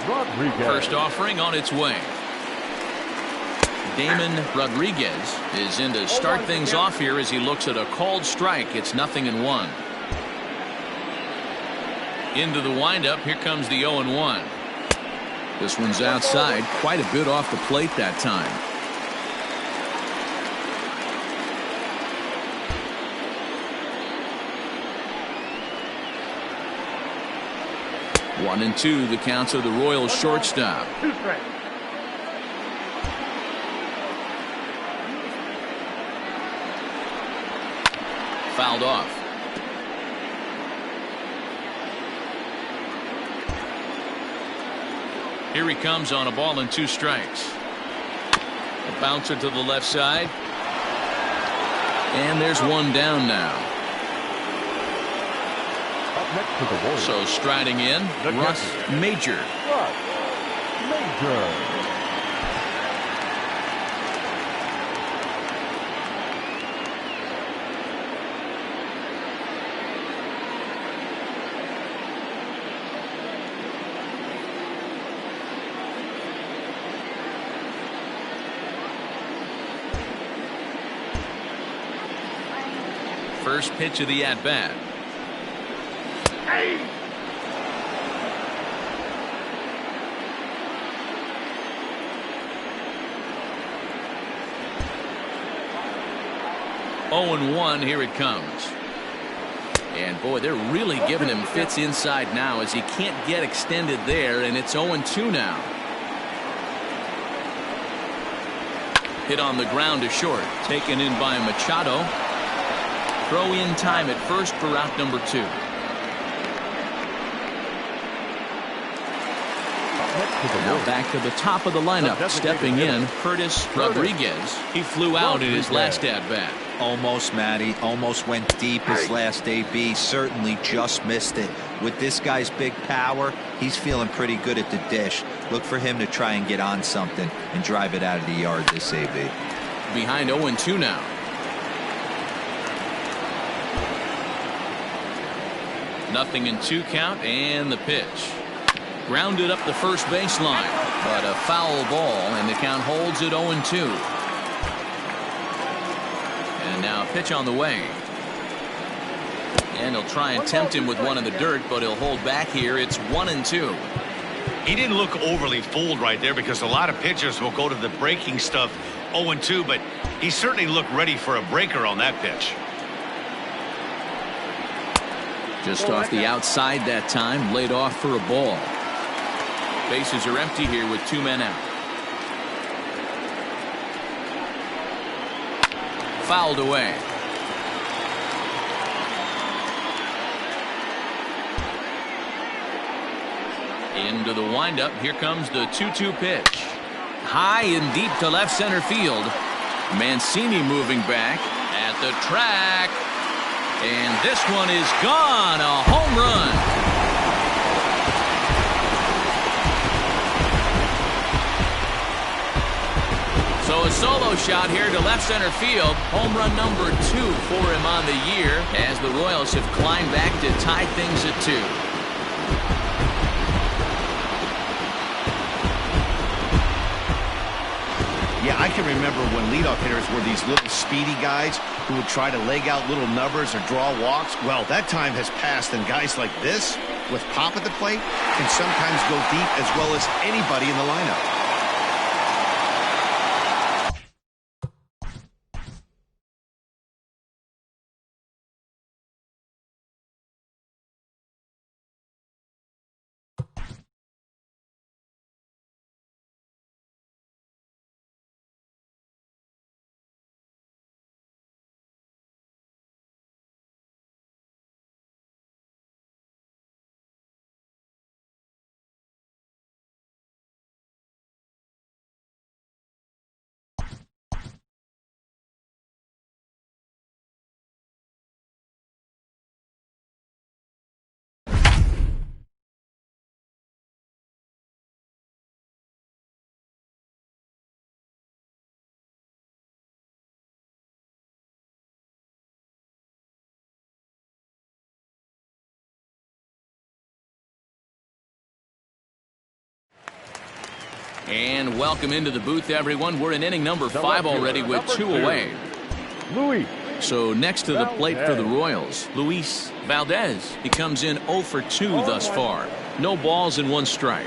Speaker 5: Rodriguez.
Speaker 1: First offering on its way. Damon Rodriguez is in to start things off here as he looks at a called strike. It's 0-1. Into the windup. Here comes the 0-1. This one's outside. Quite a bit off the plate that time. One and 2, the counts of the Royals shortstop. Fouled off. Here he comes on a ball and 2 strikes. A bouncer to the left side. And there's 1 down now.
Speaker 5: Up next to the Royals.
Speaker 1: So striding in, Russ Major.
Speaker 5: Russ Major.
Speaker 1: First pitch of the at-bat.
Speaker 5: Hey.
Speaker 1: 0-1, here it comes. And boy, they're really giving him fits inside now as he can't get extended there, and it's 0-2 now. Hit on the ground to short. Taken in by Machado. Throw in time at first for out number 2. Now back to the top of the lineup. Stepping in, Curtis Rodriguez. He flew out in his last at-bat.
Speaker 4: Almost, Matty. Almost went deep his last AB. Certainly just missed it. With this guy's big power, he's feeling pretty good at the dish. Look for him to try and get on something and drive it out of the yard this AB.
Speaker 1: Behind 0-2 now. Nothing in 2 count, and the pitch. Grounded up the first baseline, but a foul ball, and the count holds at 0-2. And now a pitch on the way. And he'll try and tempt him with one in the dirt, but he'll hold back here. It's 1-2.
Speaker 2: He didn't look overly fooled right there because a lot of pitchers will go to the breaking stuff 0-2, but he certainly looked ready for a breaker on that pitch.
Speaker 1: Just off the outside that time, laid off for a ball. Bases are empty here with 2 men out. Fouled away. Into the windup. Here comes the 2-2 pitch. High and deep to left center field. Mancini moving back at the track. And this one is gone. A home run. So a solo shot here to left center field. Home run number 2 for him on the year as the Royals have climbed back to tie things at 2.
Speaker 2: Yeah, I can remember when leadoff hitters were these little speedy guys who would try to leg out little numbers or draw walks. Well, that time has passed, and guys like this, with pop at the plate, can sometimes go deep as well as anybody in the lineup.
Speaker 1: And welcome into the booth, everyone. We're in inning number 5 already with 2 away.
Speaker 5: Luis.
Speaker 1: So next to the plate for the Royals, Luis Valdez. He comes in 0 for 2 thus far. No balls and 1 strike.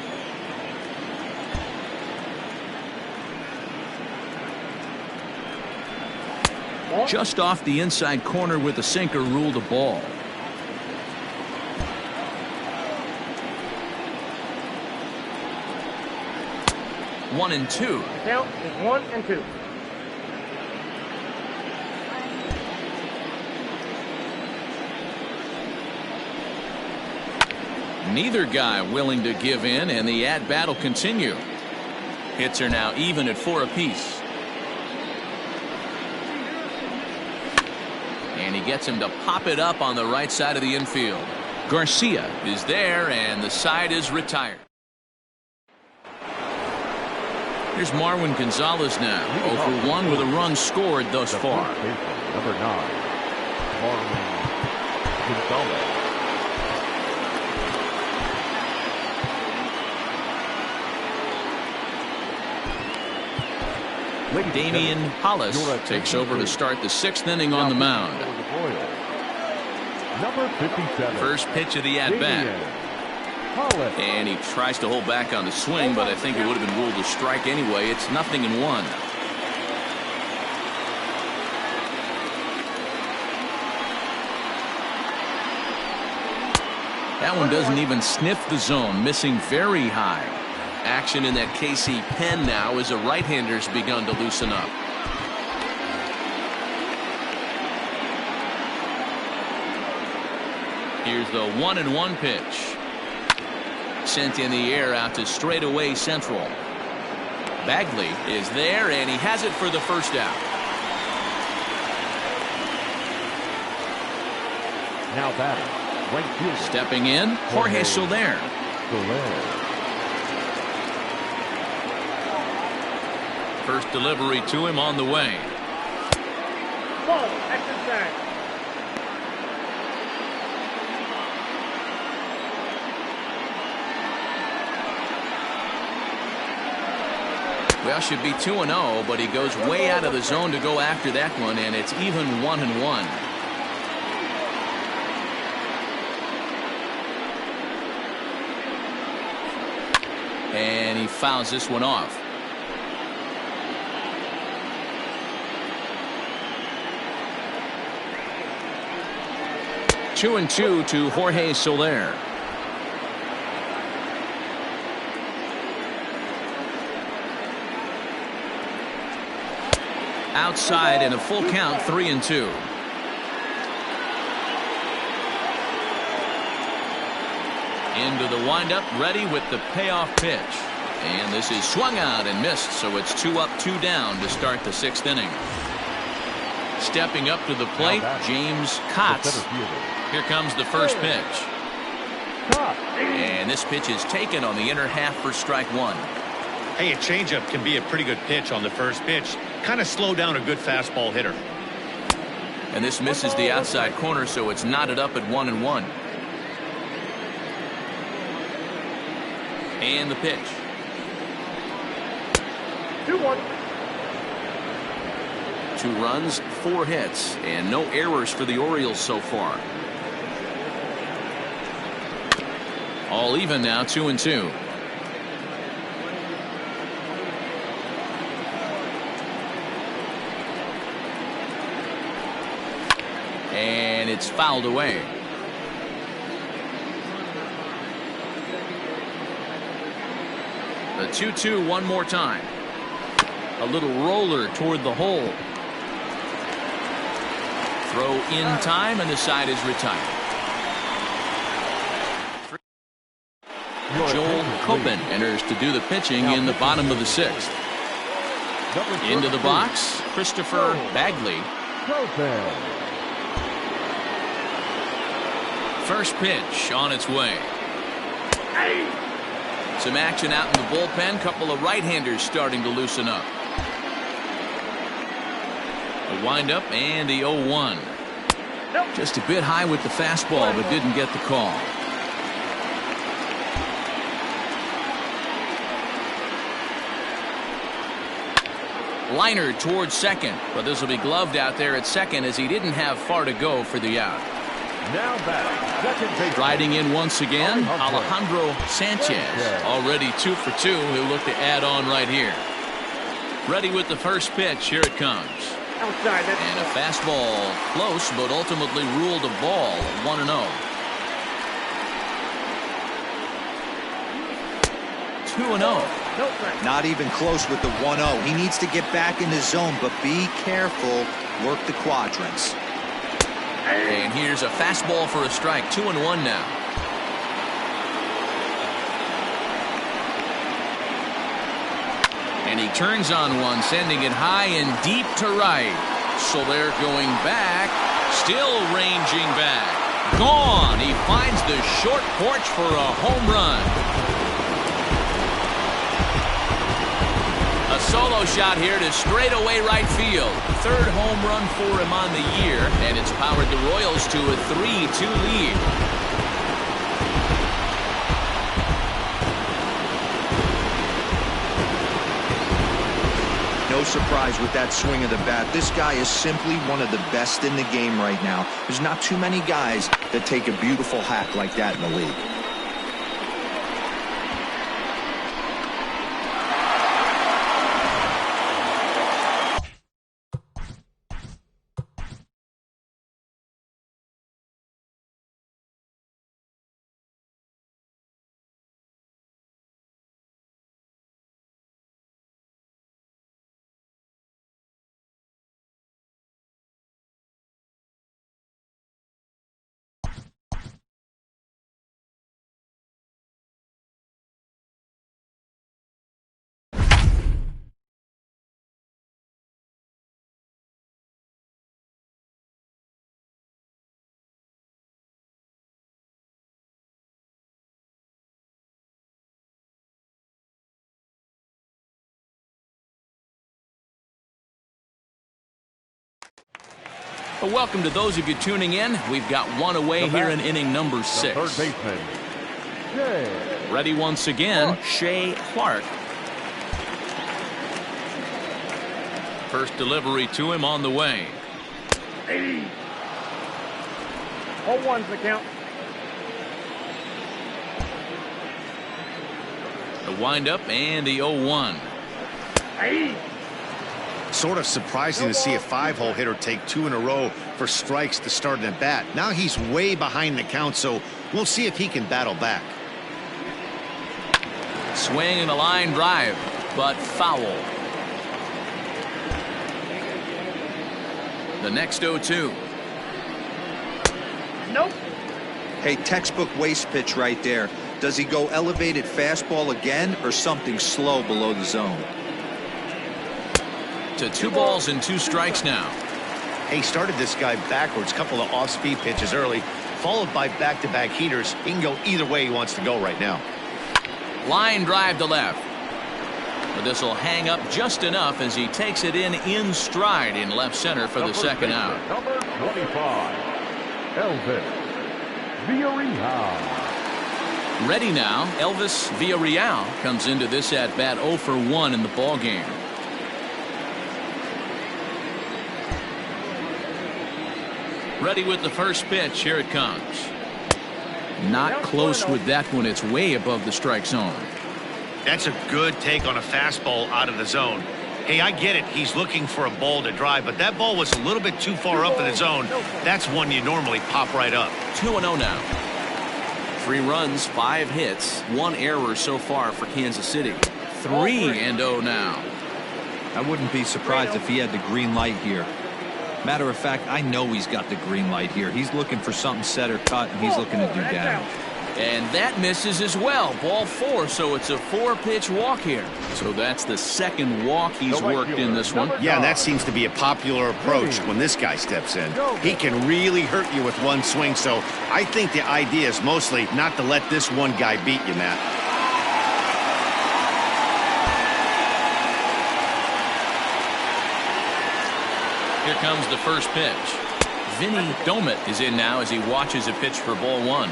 Speaker 1: Just off the inside corner with a sinker, ruled a ball. One and 2.
Speaker 3: Count is 1 and 2.
Speaker 1: Neither guy willing to give in, and the at-bat will continue. Hits are now even at 4 apiece. And he gets him to pop it up on the right side of the infield. Garcia is there, and the side is retired. Here's Marwin Gonzalez now, 0 for 1 with a run scored thus far.
Speaker 5: Number 9, Marwin Gonzalez.
Speaker 1: Damian Hollis takes over to start the 6th inning on the mound.
Speaker 5: Number 57.
Speaker 1: First pitch of the at-bat. And he tries to hold back on the swing, but I think it would have been ruled a strike anyway. It's 0-1. That one doesn't even sniff the zone, missing very high. Action in that KC pen now as a right-hander's begun to loosen up. Here's the 1-1 pitch. Sent in the air out to straightaway central. Bagley is there, and he has it for the first out.
Speaker 5: Now batting, right fielder.
Speaker 1: Stepping in, Jorge Soler. First delivery to him on the way.
Speaker 3: Ball, extra side.
Speaker 1: Well, should be 2-0, but he goes way out of the zone to go after that one, and it's even 1-1. And he fouls this one off. Two and two to Jorge Soler. Outside and a full count, 3-2. Into the windup, ready with the payoff pitch. And this is swung out and missed, so it's 2 up, 2 down to start the 6th inning. Stepping up to the plate, James Kotz. Here comes the first pitch. And this pitch is taken on the inner half for strike 1.
Speaker 2: Hey, a changeup can be a pretty good pitch on the first pitch. Kind of slow down a good fastball hitter.
Speaker 1: And this misses the outside corner, so it's knotted up at 1-1. And the pitch.
Speaker 3: 2-1.
Speaker 1: 2 runs, 4 hits, and no errors for the Orioles so far. All even now, 2-2. And it's fouled away. The 2-2 one more time. A little roller toward the hole. Throw in time, and the side is retired. Joel Copen enters to do the pitching in the bottom of the 6th. Into the box, Christopher Bagley. First pitch on its way. Some action out in the bullpen. Couple of right-handers starting to loosen up. A windup and the 0-1. Just a bit high with the fastball, but didn't get the call. Liner towards second, but this will be gloved out there at second as he didn't have far to go for the out.
Speaker 5: Now back, second base.
Speaker 1: Riding in once again, Alejandro Sanchez. Already 2 for 2. He'll look to add on right here. Ready with the first pitch. Here it comes.
Speaker 3: Outside.
Speaker 1: And a fastball close, but ultimately ruled a ball. 1-0. 2-0.
Speaker 4: Not even close with the 1-0. He needs to get back in the zone, but be careful. Work the quadrants.
Speaker 1: And here's a fastball for a strike. 2-1 now. And he turns on one, sending it high and deep to right. Soler going back, still ranging back. Gone. He finds the short porch for a home run. A solo shot here to straightaway right field. 3rd home run for him on the year, and it's powered the Royals to a 3-2 lead.
Speaker 4: No surprise with that swing of the bat. This guy is simply one of the best in the game right now. There's not too many guys that take a beautiful hack like that in the league.
Speaker 1: Well, welcome to those of you tuning in. We've got one away here in inning number 6.
Speaker 5: Third baseman, Shea.
Speaker 1: Ready once again, Shea Clark. First delivery to him on the way.
Speaker 3: 0-1's the count.
Speaker 1: The windup and the 0-1.
Speaker 2: Sort of surprising to see a 5-hole hitter take 2 in a row for strikes to start an at-bat. Now he's way behind the count, so we'll see if he can battle back.
Speaker 1: Swing and a line drive, but foul. The next 0-2.
Speaker 3: Nope.
Speaker 4: Hey, textbook waste pitch right there. Does he go elevated fastball again or something slow below the zone?
Speaker 1: To 2 balls and 2 strikes now.
Speaker 2: He started this guy backwards, couple of off-speed pitches early, followed by back-to-back heaters. He can go either way he wants to go right now.
Speaker 1: Line drive to left. But this will hang up just enough as he takes it in stride in left center for the second out.
Speaker 5: Number 25, Elvis Villarreal.
Speaker 1: Ready now, Elvis Villarreal comes into this at-bat 0 for 1 in the ball game. Ready with the first pitch. Here it comes. Not close with that one. It's way above the strike zone.
Speaker 2: That's a good take on a fastball out of the zone. Hey, I get it. He's looking for a ball to drive, but that ball was a little bit too far up in the zone. That's one you normally pop right up.
Speaker 1: 2-0 now. 3 runs, 5 hits, 1 error so far for Kansas City. 3-0 now.
Speaker 4: I wouldn't be surprised if he had the green light here. Matter of fact, I know he's got the green light here. He's looking for something set or cut, and he's looking to do damage.
Speaker 1: And that misses as well. Ball 4, so it's a 4-pitch walk here. So that's the second walk he's worked in this one.
Speaker 2: Yeah, and that seems to be a popular approach when this guy steps in. He can really hurt you with one swing, so I think the idea is mostly not to let this one guy beat you, Matt.
Speaker 1: Here comes the first pitch. Vinny Domet is in now as he watches a pitch for ball 1.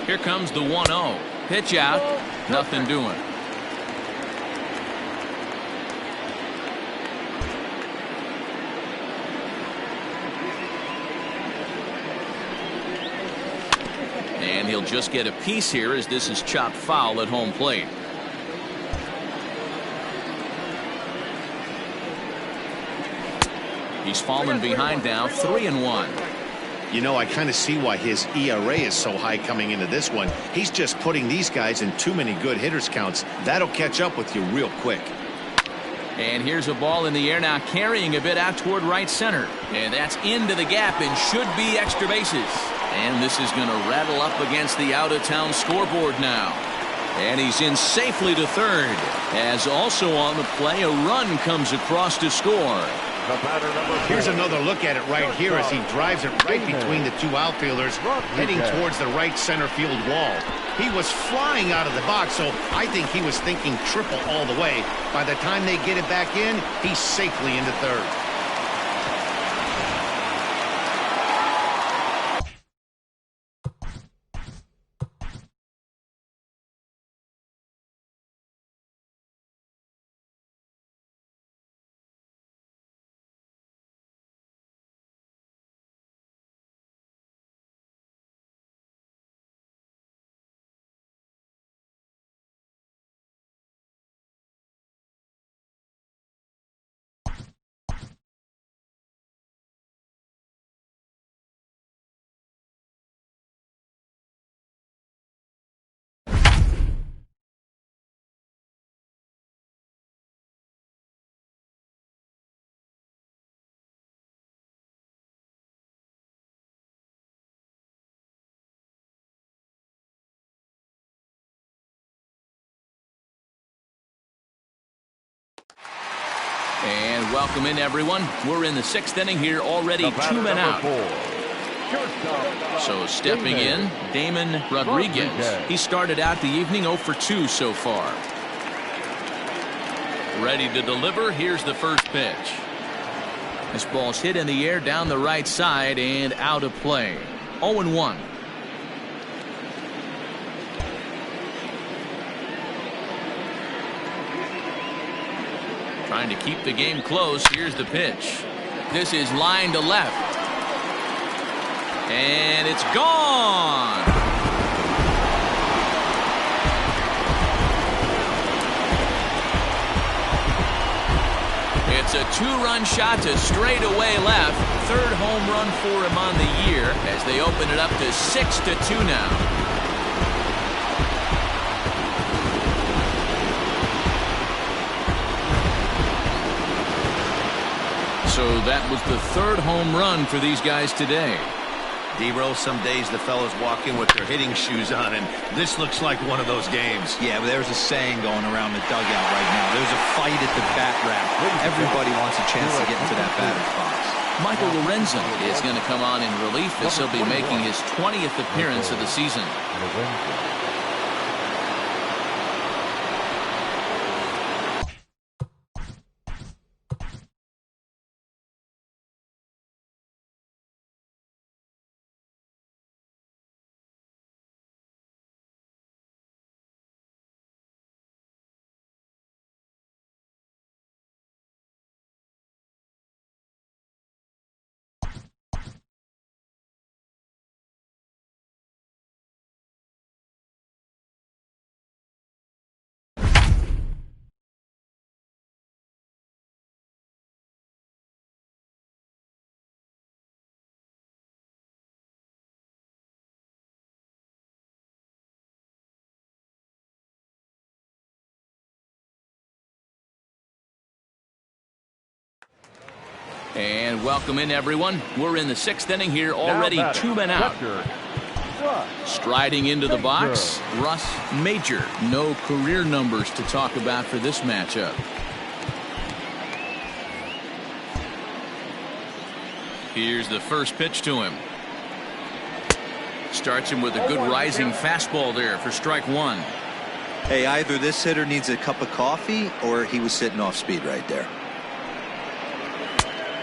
Speaker 1: Here comes the 1-0. Pitch out. Nothing doing. And he'll just get a piece here as this is chopped foul at home plate. He's fallen behind now, 3-1.
Speaker 2: You know, I kind of see why his ERA is so high coming into this one. He's just putting these guys in too many good hitters counts. That'll catch up with you real quick.
Speaker 1: And here's a ball in the air now, carrying a bit out toward right center. And that's into the gap and should be extra bases. And this is going to rattle up against the out-of-town scoreboard now. And he's in safely to third. As also on the play, a run comes across to score.
Speaker 2: Here's another look at it right here as he drives it right between the 2 outfielders, heading towards the right center field wall. He was flying out of the box, so I think he was thinking triple all the way. By the time they get it back in, he's safely into third.
Speaker 1: And welcome in, everyone. We're in the 6th inning here, already 2 men out. So stepping in, Damon Rodriguez. He started out the evening 0 for 2 so far. Ready to deliver. Here's the first pitch. This ball's hit in the air down the right side and out of play. 0-1. Trying to keep the game close. Here's the pitch. This is line to left. And it's gone. It's a two-run shot to straightaway left. Third home run for him on the year as they open it up to 6-2 now. So that was the third home run for these guys today.
Speaker 2: D-Roll, some days the fellas walk in with their hitting shoes on, and this looks like one of those games.
Speaker 4: Yeah, but there's a saying going around the dugout right now. There's a fight at the bat rack. Everybody wants a chance to get into that batter's box.
Speaker 1: Michael Lorenzen is going to come on in relief as he'll be making his 20th appearance of the season. And welcome in, everyone. We're in the sixth inning here, already 2 men out. Striding into the box, Russ Major. No career numbers to talk about for this matchup. Here's the first pitch to him. Starts him with a good rising fastball there for strike one.
Speaker 4: Hey, either this hitter needs a cup of coffee or he was sitting off speed right there.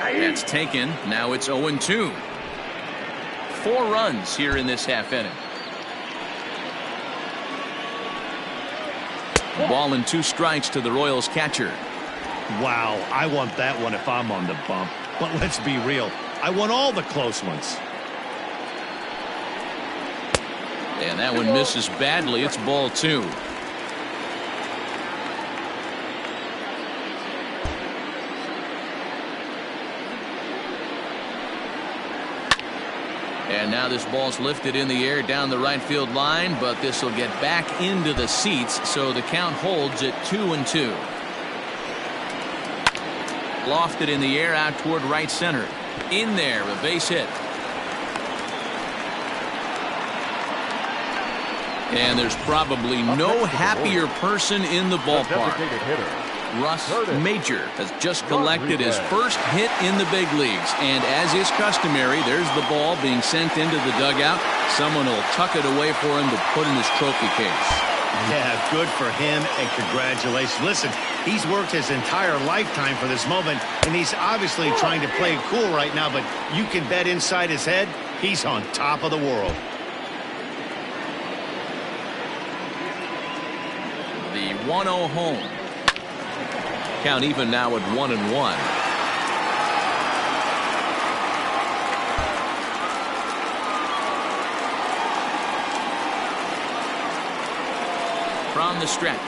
Speaker 1: That's taken. Now it's 0-2. 4 runs here in this half inning. Ball and 2 strikes to the Royals catcher.
Speaker 2: Wow, I want that one if I'm on the bump. But let's be real. I want all the close ones.
Speaker 1: And that one misses badly. It's ball 2. And now this ball's lifted in the air down the right field line, but this will get back into the seats, so the count holds at 2-2. Lofted in the air out toward right center. In there, a base hit. And there's probably no happier person in the ballpark. Russ Major has just collected his first hit in the big leagues. And as is customary, there's the ball being sent into the dugout. Someone will tuck it away for him to put in his trophy case.
Speaker 2: Yeah, good for him, and congratulations. Listen, he's worked his entire lifetime for this moment, and he's obviously trying to play it cool right now, but you can bet inside his head, he's on top of the world.
Speaker 1: The 1-0 home. Count even now at 1-1. From the stretch.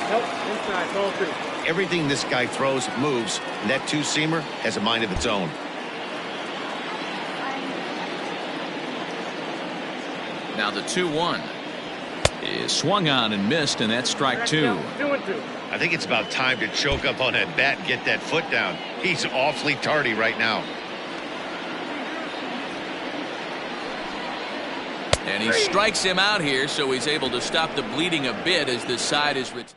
Speaker 3: Nope, inside, ball 2.
Speaker 2: Everything this guy throws moves, and that two-seamer has a mind of its own.
Speaker 1: Now the 2-1 is swung on and missed, and that's strike 2.
Speaker 3: 2-2.
Speaker 2: I think it's about time to choke up on that bat and get that foot down. He's awfully tardy right now.
Speaker 1: And he strikes him out here, so he's able to stop the bleeding a bit as this side is retired.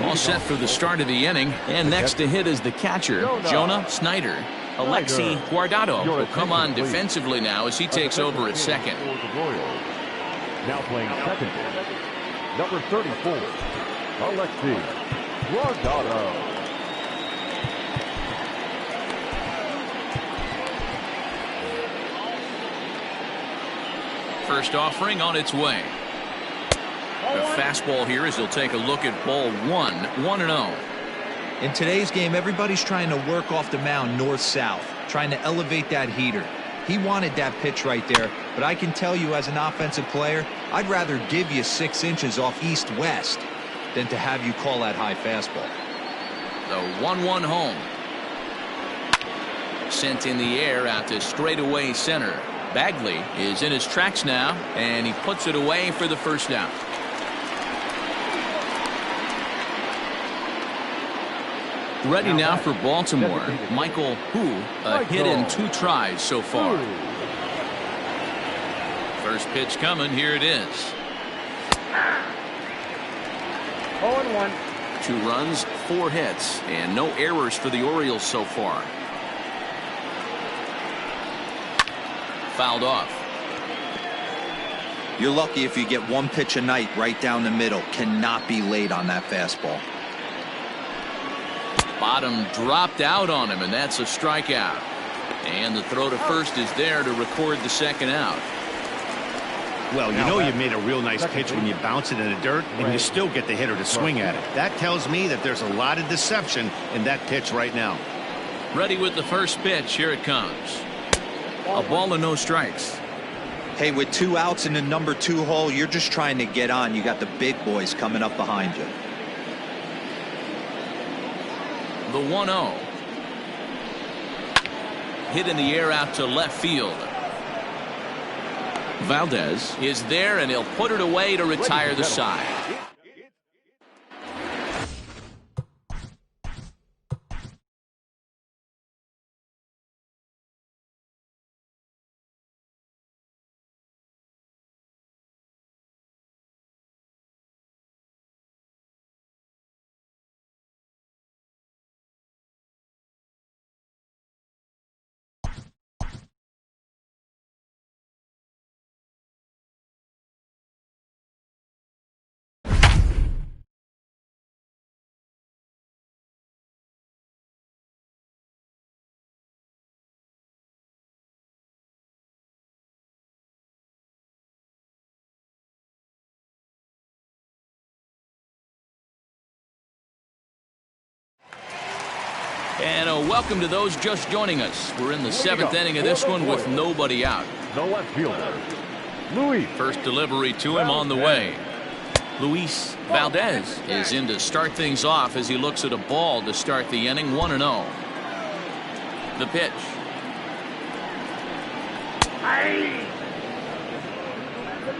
Speaker 1: All set for the start of the inning, and next to hit is the catcher, Jonah Snyder. Alexi Guardado will come on defensively now as he takes over at second.
Speaker 5: Now playing second, number 34, Alexi Guardado.
Speaker 1: first offering on its way. The fastball here as he'll take a look at ball 1-0.
Speaker 4: In today's game, everybody's trying to work off the mound north-south, trying to elevate that heater. He wanted that pitch right there, but I can tell you as an offensive player, I'd rather give you 6 inches off east-west than to have you call that high fastball.
Speaker 1: The 1-1 home. Sent in the air out to straightaway center. Bagley is in his tracks now, and he puts it away for the first out. Ready now for Baltimore. Michael Hu, a hit in 2 tries so far. First pitch coming. Here it is.
Speaker 3: 0-1.
Speaker 1: 2 runs, 4 hits, and no errors for the Orioles so far. Fouled off.
Speaker 4: You're lucky if you get 1 pitch a night right down the middle. Cannot be late on that fastball.
Speaker 1: Bottom dropped out on him, and that's a strikeout. And the throw to first is there to record the second out.
Speaker 2: Well, you know you made a real nice pitch when you bounce it in the dirt and you still get the hitter to swing at it. That tells me that there's a lot of deception in that pitch right now.
Speaker 1: Ready with the first pitch. Here it comes. A ball and no strikes.
Speaker 4: Hey, with 2 outs in the number 2 hole, you're just trying to get on. You got the big boys coming up behind you.
Speaker 1: The 1-0. Hit in the air out to left field. Valdez is there, and he'll put it away to retire the side. And welcome to those just joining us. We're in the 7th inning of this one with nobody out.
Speaker 5: The left fielder, Luis.
Speaker 1: First delivery to him on the way. Luis Valdez is in to start things off as he looks at a ball to start the inning. 1-0. The pitch.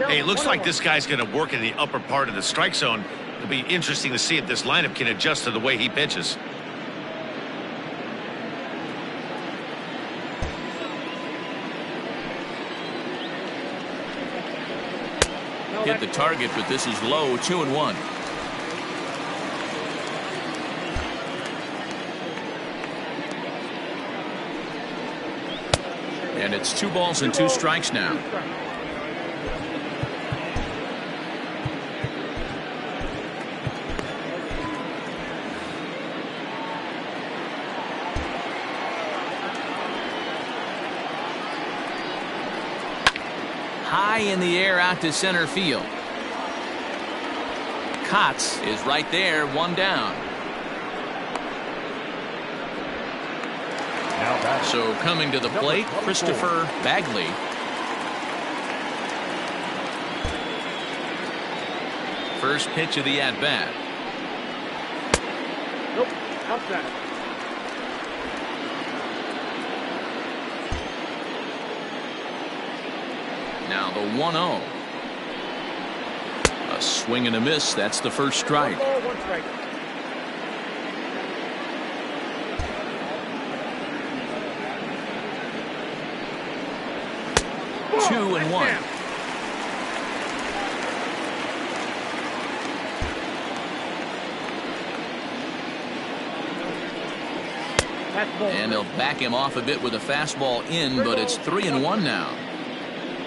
Speaker 2: Hey, it looks like this guy's going to work in the upper part of the strike zone. It'll be interesting to see if this lineup can adjust to the way he pitches.
Speaker 1: Hit the target, but this is low. 2-1. And it's 2 balls and 2 strikes now. High in the air out to center field. Kotz is right there, 1 down. So coming to the plate, Christopher Bagley. First pitch of the at-bat.
Speaker 3: Nope, outside.
Speaker 1: Now the 1-0. A swing and a miss. That's the first strike.
Speaker 3: 1 ball, 1 strike.
Speaker 1: Two and 1. And they'll back him off a bit with a fastball in, but it's 3-1 now.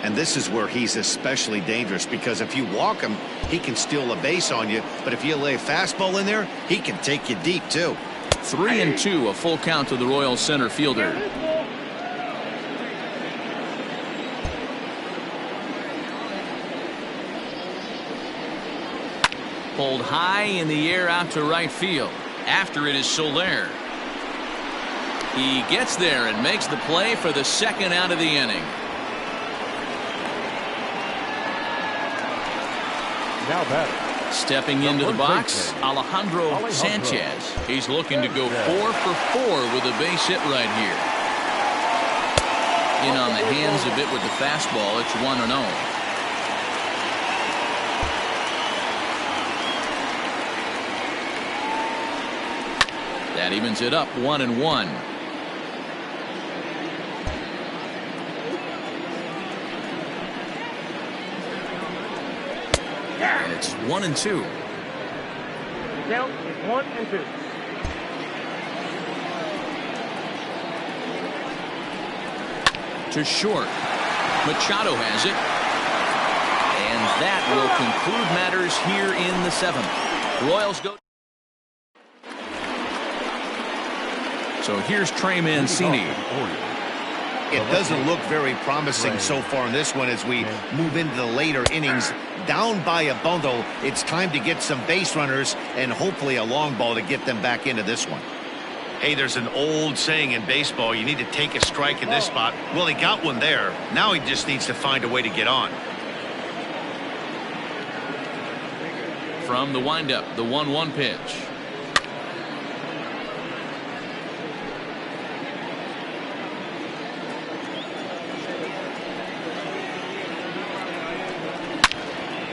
Speaker 2: And this is where he's especially dangerous, because if you walk him, he can steal a base on you. But if you lay a fastball in there, he can take you deep, too.
Speaker 1: 3-2, a full count to the Royals center fielder. Pulled high in the air out to right field. After it is Soler. He gets there and makes the play for the second out of the inning.
Speaker 5: Now batter.
Speaker 1: Stepping into the box, Alejandro Sanchez. He's looking to go 4 for 4 with a base hit right here. In on the hands a bit with the fastball. It's 1-0. That evens it up 1-1. And it's 1-2.
Speaker 3: Count is 1-2.
Speaker 1: To short. Machado has it. And that will conclude matters here in the 7th. Royals go. So here's Trey Mancini.
Speaker 2: It doesn't look very promising so far in this one as we move into the later innings. Down by a bundle, it's time to get some base runners and hopefully a long ball to get them back into this one. Hey, there's an old saying in baseball, you need to take a strike in this spot. Well, he got one there. Now he just needs to find a way to get on.
Speaker 1: From the windup, the 1-1 pitch.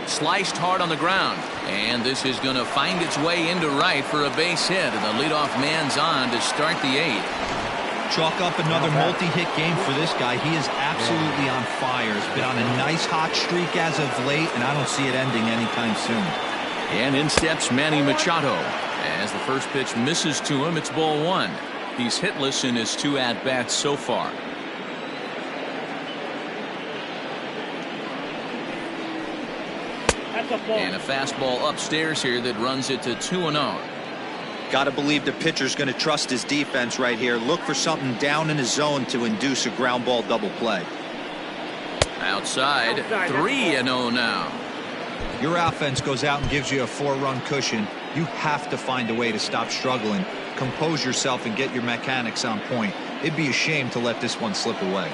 Speaker 1: Sliced hard on the ground, and this is going to find its way into right for a base hit, and the leadoff man's on to start the 8th.
Speaker 4: Chalk up another multi-hit game for this guy. He is absolutely on fire. He's been on a nice hot streak as of late, and I don't see it ending anytime soon.
Speaker 1: And in steps Manny Machado. As the first pitch misses to him, it's ball 1. He's hitless in his 2 at-bats so far. And a fastball upstairs here that runs it to 2-0.
Speaker 7: Got to believe the pitcher's going to trust his defense right here. Look for something down in his zone to induce a ground ball double play.
Speaker 1: Outside 3-0 now.
Speaker 4: Your offense goes out and gives you a 4-run cushion. You have to find a way to stop struggling, compose yourself, and get your mechanics on point. It'd be a shame to let this one slip away.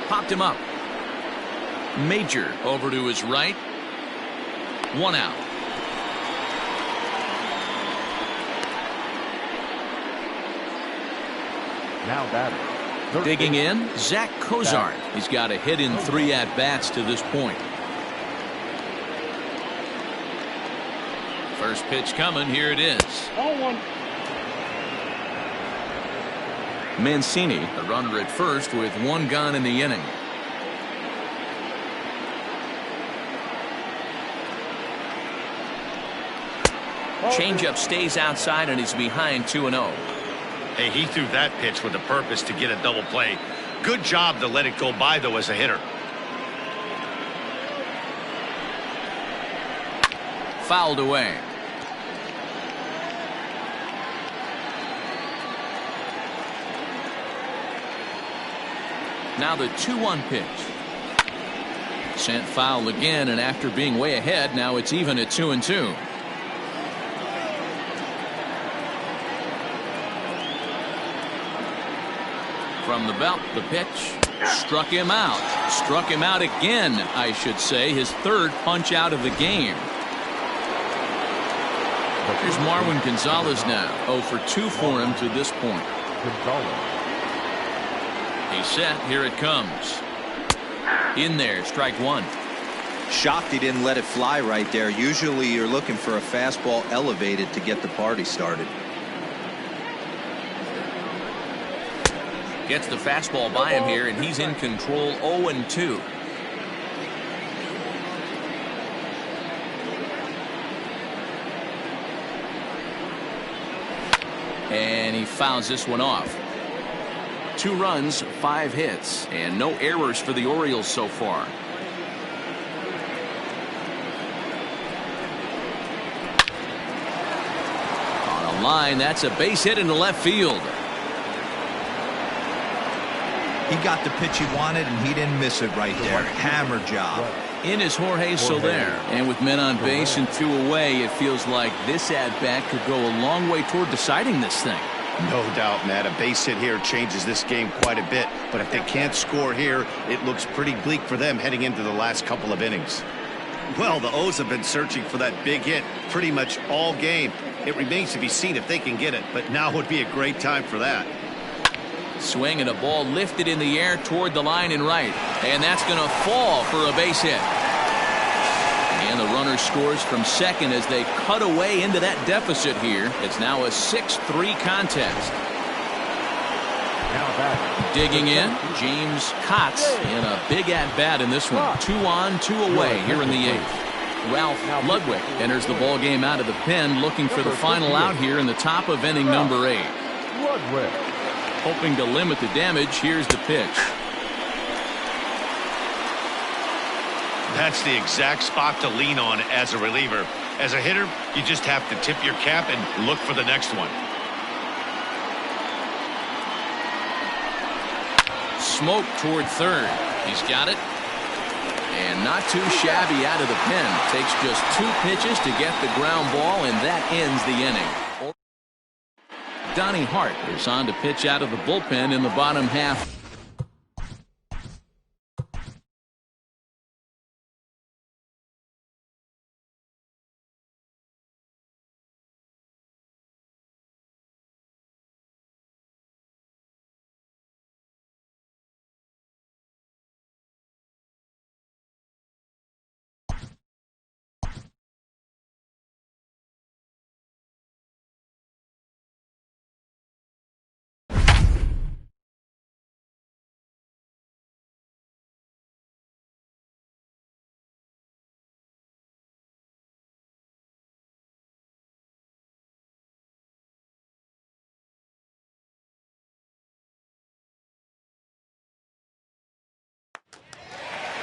Speaker 1: Popped him up. Major over to his right. 1 out.
Speaker 5: Now batter.
Speaker 1: Digging in, Zach Cozart. He's got a hit in 3 at-bats to this point. First pitch coming. Here it is.
Speaker 3: 0-1.
Speaker 1: Mancini, the runner at first with 1 gone in the inning. Changeup stays outside and he's behind 2-0.
Speaker 2: Hey, he threw that pitch with a purpose to get a double play. Good job to let it go by, though, as a hitter.
Speaker 1: Fouled away. Now the 2-1 pitch. Sent foul again, and after being way ahead, now it's even at 2-2. From the belt, the pitch struck him out. Struck him out again, I should say. His 3rd punch out of the game. Here's Marwin Gonzalez now. 0 for 2 for him to this point. He's set. Here it comes. In there. Strike 1.
Speaker 7: Shocked he didn't let it fly right there. Usually you're looking for a fastball elevated to get the party started.
Speaker 1: Gets the fastball by him here, and he's in control. 0-2. And he fouls this one off. 2 runs, 5 hits, and no errors for the Orioles so far. On a line, that's a base hit into left field.
Speaker 4: He got the pitch he wanted, and he didn't miss it right there. Hammer job.
Speaker 1: In is Jorge Soler. And with men on base and 2 away, it feels like this at-bat could go a long way toward deciding this thing.
Speaker 2: No doubt, Matt. A base hit here changes this game quite a bit. But if they can't score here, it looks pretty bleak for them heading into the last couple of innings. Well, the O's have been searching for that big hit pretty much all game. It remains to be seen if they can get it, but now would be a great time for that.
Speaker 1: Swing and a ball lifted in the air toward the line and right. And that's going to fall for a base hit. And the runner scores from second as they cut away into that deficit here. It's now a 6-3 contest. Digging in, James Kotz in a big at-bat in this one. 2 on, 2 away here in the 8th. Ralph Ludwig enters the ball game out of the pen, looking for the final out here in the top of inning number 8.
Speaker 5: Ludwig.
Speaker 1: Hoping to limit the damage, here's the pitch.
Speaker 2: That's the exact spot to lean on as a reliever. As a hitter, you just have to tip your cap and look for the next one.
Speaker 1: Smoke toward third. He's got it. And not too shabby out of the pen. Takes just 2 pitches to get the ground ball, and that ends the inning. Donnie Hart is on to pitch out of the bullpen in the bottom half.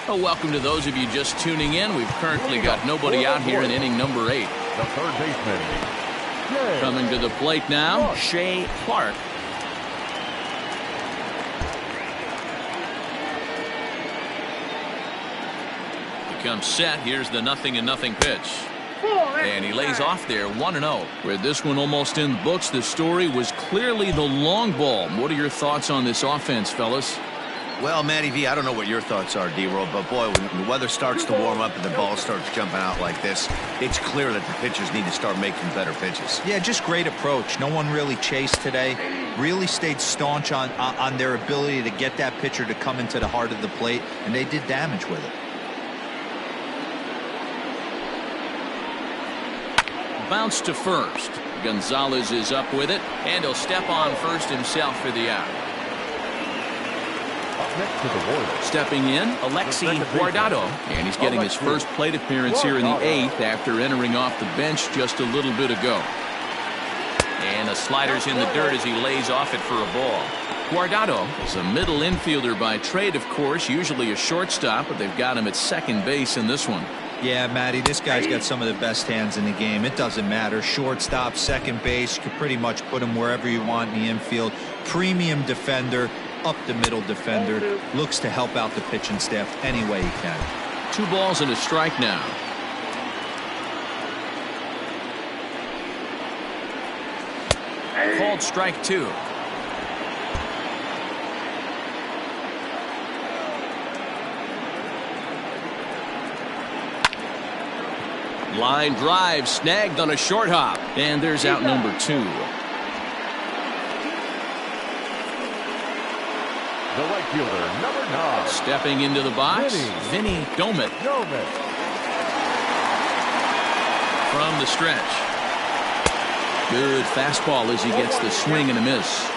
Speaker 1: Well, welcome to those of you just tuning in. We've currently got nobody out here in inning number 8.
Speaker 5: The third baseman.
Speaker 1: Coming to the plate now, Shea Clark. Becomes set. Here's the 0-0 pitch. And he lays off there 1-0. With this one almost in the books, the story was clearly the long ball. What are your thoughts on this offense, fellas?
Speaker 2: Well, Matty V, I don't know what your thoughts are, D-Roll, but boy, when the weather starts to warm up and the ball starts jumping out like this, it's clear that the pitchers need to start making better pitches.
Speaker 4: Yeah, just great approach. No one really chased today. Really stayed staunch on their ability to get that pitcher to come into the heart of the plate, and they did damage with it.
Speaker 1: Bounce to first. Gonzalez is up with it, and he'll step on first himself for the out.
Speaker 5: Next to the Warriors.
Speaker 1: Stepping in, Alexi Guardado, and he's getting his first plate appearance here in the 8th after entering off the bench just a little bit ago. And the slider's in the dirt as he lays off it for a ball. Guardado is a middle infielder by trade, of course, usually a shortstop, but they've got him at second base in this one.
Speaker 4: Yeah, Matty, this guy's got some of the best hands in the game. It doesn't matter. Shortstop, second base, you can pretty much put him wherever you want in the infield. Premium defender, up the middle defender, looks to help out the pitching staff any way he can.
Speaker 1: 2 balls and a strike now. Called strike 2. Line drive snagged on a short hop, and there's out number 2.
Speaker 5: The right fielder, number 9.
Speaker 1: Stepping into the box, Vinny Domit. From the stretch. Good fastball as he gets the swing and a miss.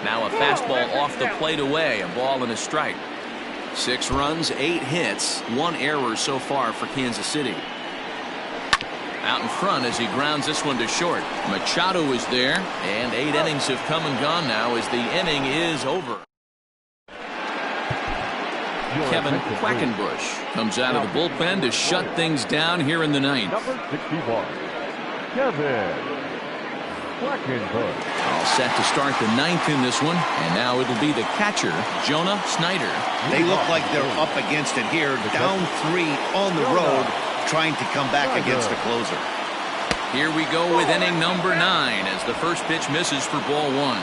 Speaker 1: Now a fastball off the plate away, a ball and a strike. 6 runs, 8 hits, 1 error so far for Kansas City. Out in front as he grounds this one to short. Machado is there, and 8 innings have come and gone now as the inning is over. Kevin Quackenbush comes out of the bullpen to shut things down here in the 9th.
Speaker 5: Number 61, Kevin Quackenbush.
Speaker 1: All set to start the ninth in this one, and now it'll be the catcher, Jonah Snyder.
Speaker 2: They look like they're up against it here, down 3 on the road, trying to come back against the closer.
Speaker 1: Here we go with inning number 9 as the first pitch misses for ball 1.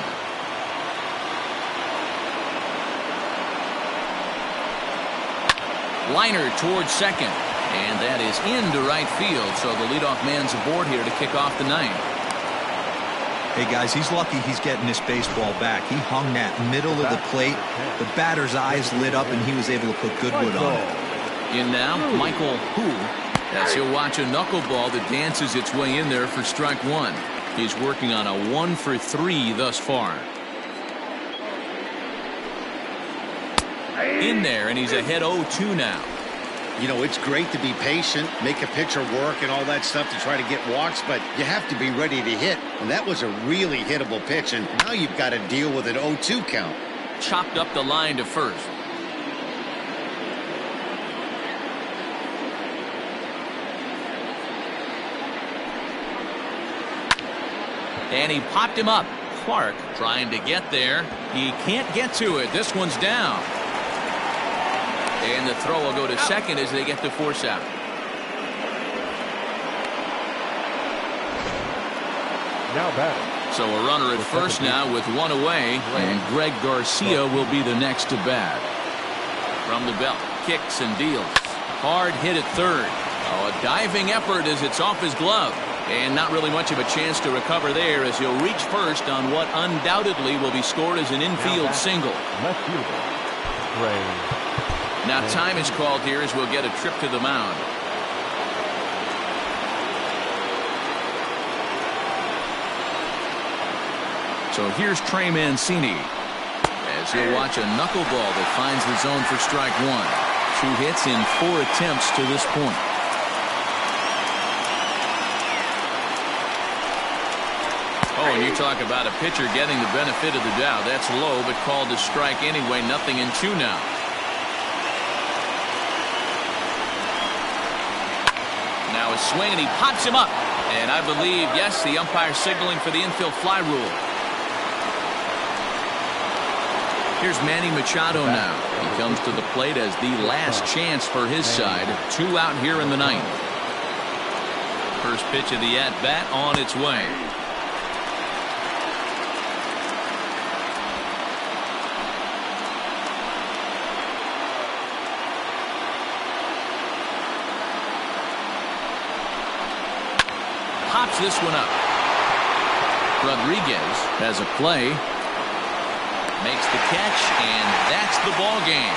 Speaker 1: Liner towards second, and that is into right field, so the leadoff man's aboard here to kick off the ninth.
Speaker 4: Hey, guys, he's lucky he's getting this baseball back. He hung that middle of the plate. The batter's eyes lit up, and he was able to put good wood on it.
Speaker 1: In now, Michael Hu, as he'll watch a knuckleball that dances its way in there for strike 1. He's working on a 1 for 3 thus far. In there, and he's ahead 0-2 now.
Speaker 2: You know, it's great to be patient, make a pitcher work and all that stuff to try to get walks, but you have to be ready to hit. And that was a really hittable pitch, and now you've got to deal with an 0-2 count.
Speaker 1: Chopped up the line to first. And he popped him up. Clark trying to get there. He can't get to it. This one's down. And the throw will go to second as they get the force out.
Speaker 5: Now batting.
Speaker 1: So a runner at first now with 1 away, and Greg Garcia will be the next to bat. From the belt, kicks and deals. Hard hit at third. Oh, a diving effort as it's off his glove. And not really much of a chance to recover there as he'll reach first on what undoubtedly will be scored as an infield single.
Speaker 5: Left fielder. Ray.
Speaker 1: Now time is called here as we'll get a trip to the mound. So here's Trey Mancini as he'll watch a knuckleball that finds the zone for strike 1. 2 hits in 4 attempts to this point. Oh, and you talk about a pitcher getting the benefit of the doubt. That's low, but called to strike anyway. 0-2 now. Now a swing, and he pops him up. And I believe, yes, the umpire signaling for the infield fly rule. Here's Manny Machado now. He comes to the plate as the last chance for his side. 2 out here in the ninth. First pitch of the at-bat on its way. Pops this one up. Rodriguez has a play. Makes the catch, and that's the ball game.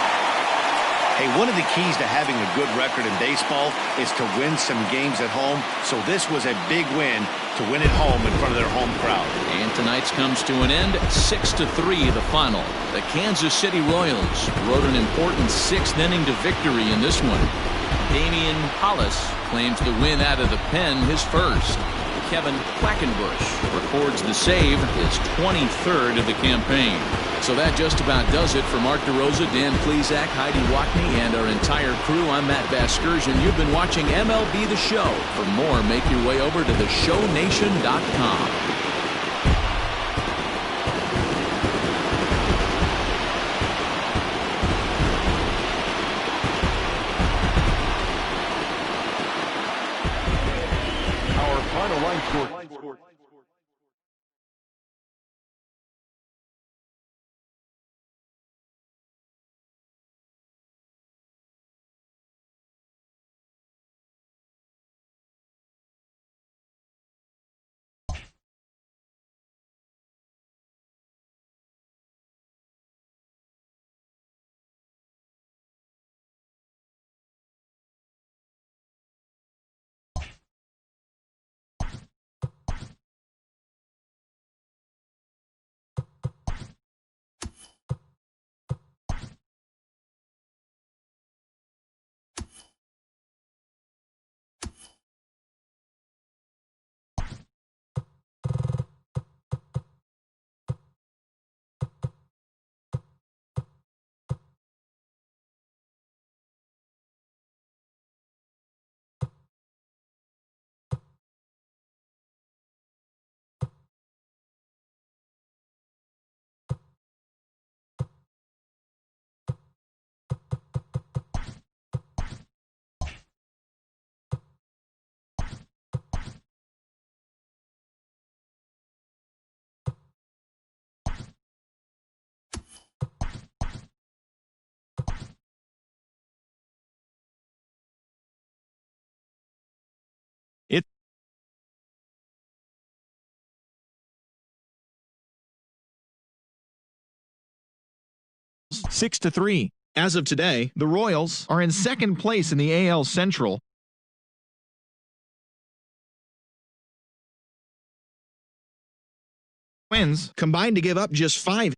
Speaker 2: Hey, one of the keys to having a good record in baseball is to win some games at home. So this was a big win to win at home in front of their home crowd.
Speaker 1: And tonight's comes to an end. 6-3 the final. The Kansas City Royals rode an important 6th inning to victory in this one. Damian Hollis claims the win out of the pen, his first. Kevin Quackenbush records the save, his 23rd of the campaign. So that just about does it for Mark DeRosa, Dan Plesac, Heidi Watney, and our entire crew. I'm Matt Vasgersian. You've been watching MLB The Show. For more, make your way over to theshownation.com.
Speaker 5: Final line score.
Speaker 8: 6-3. As of today, the Royals are in second place in the AL Central. Twins combined to give up just 5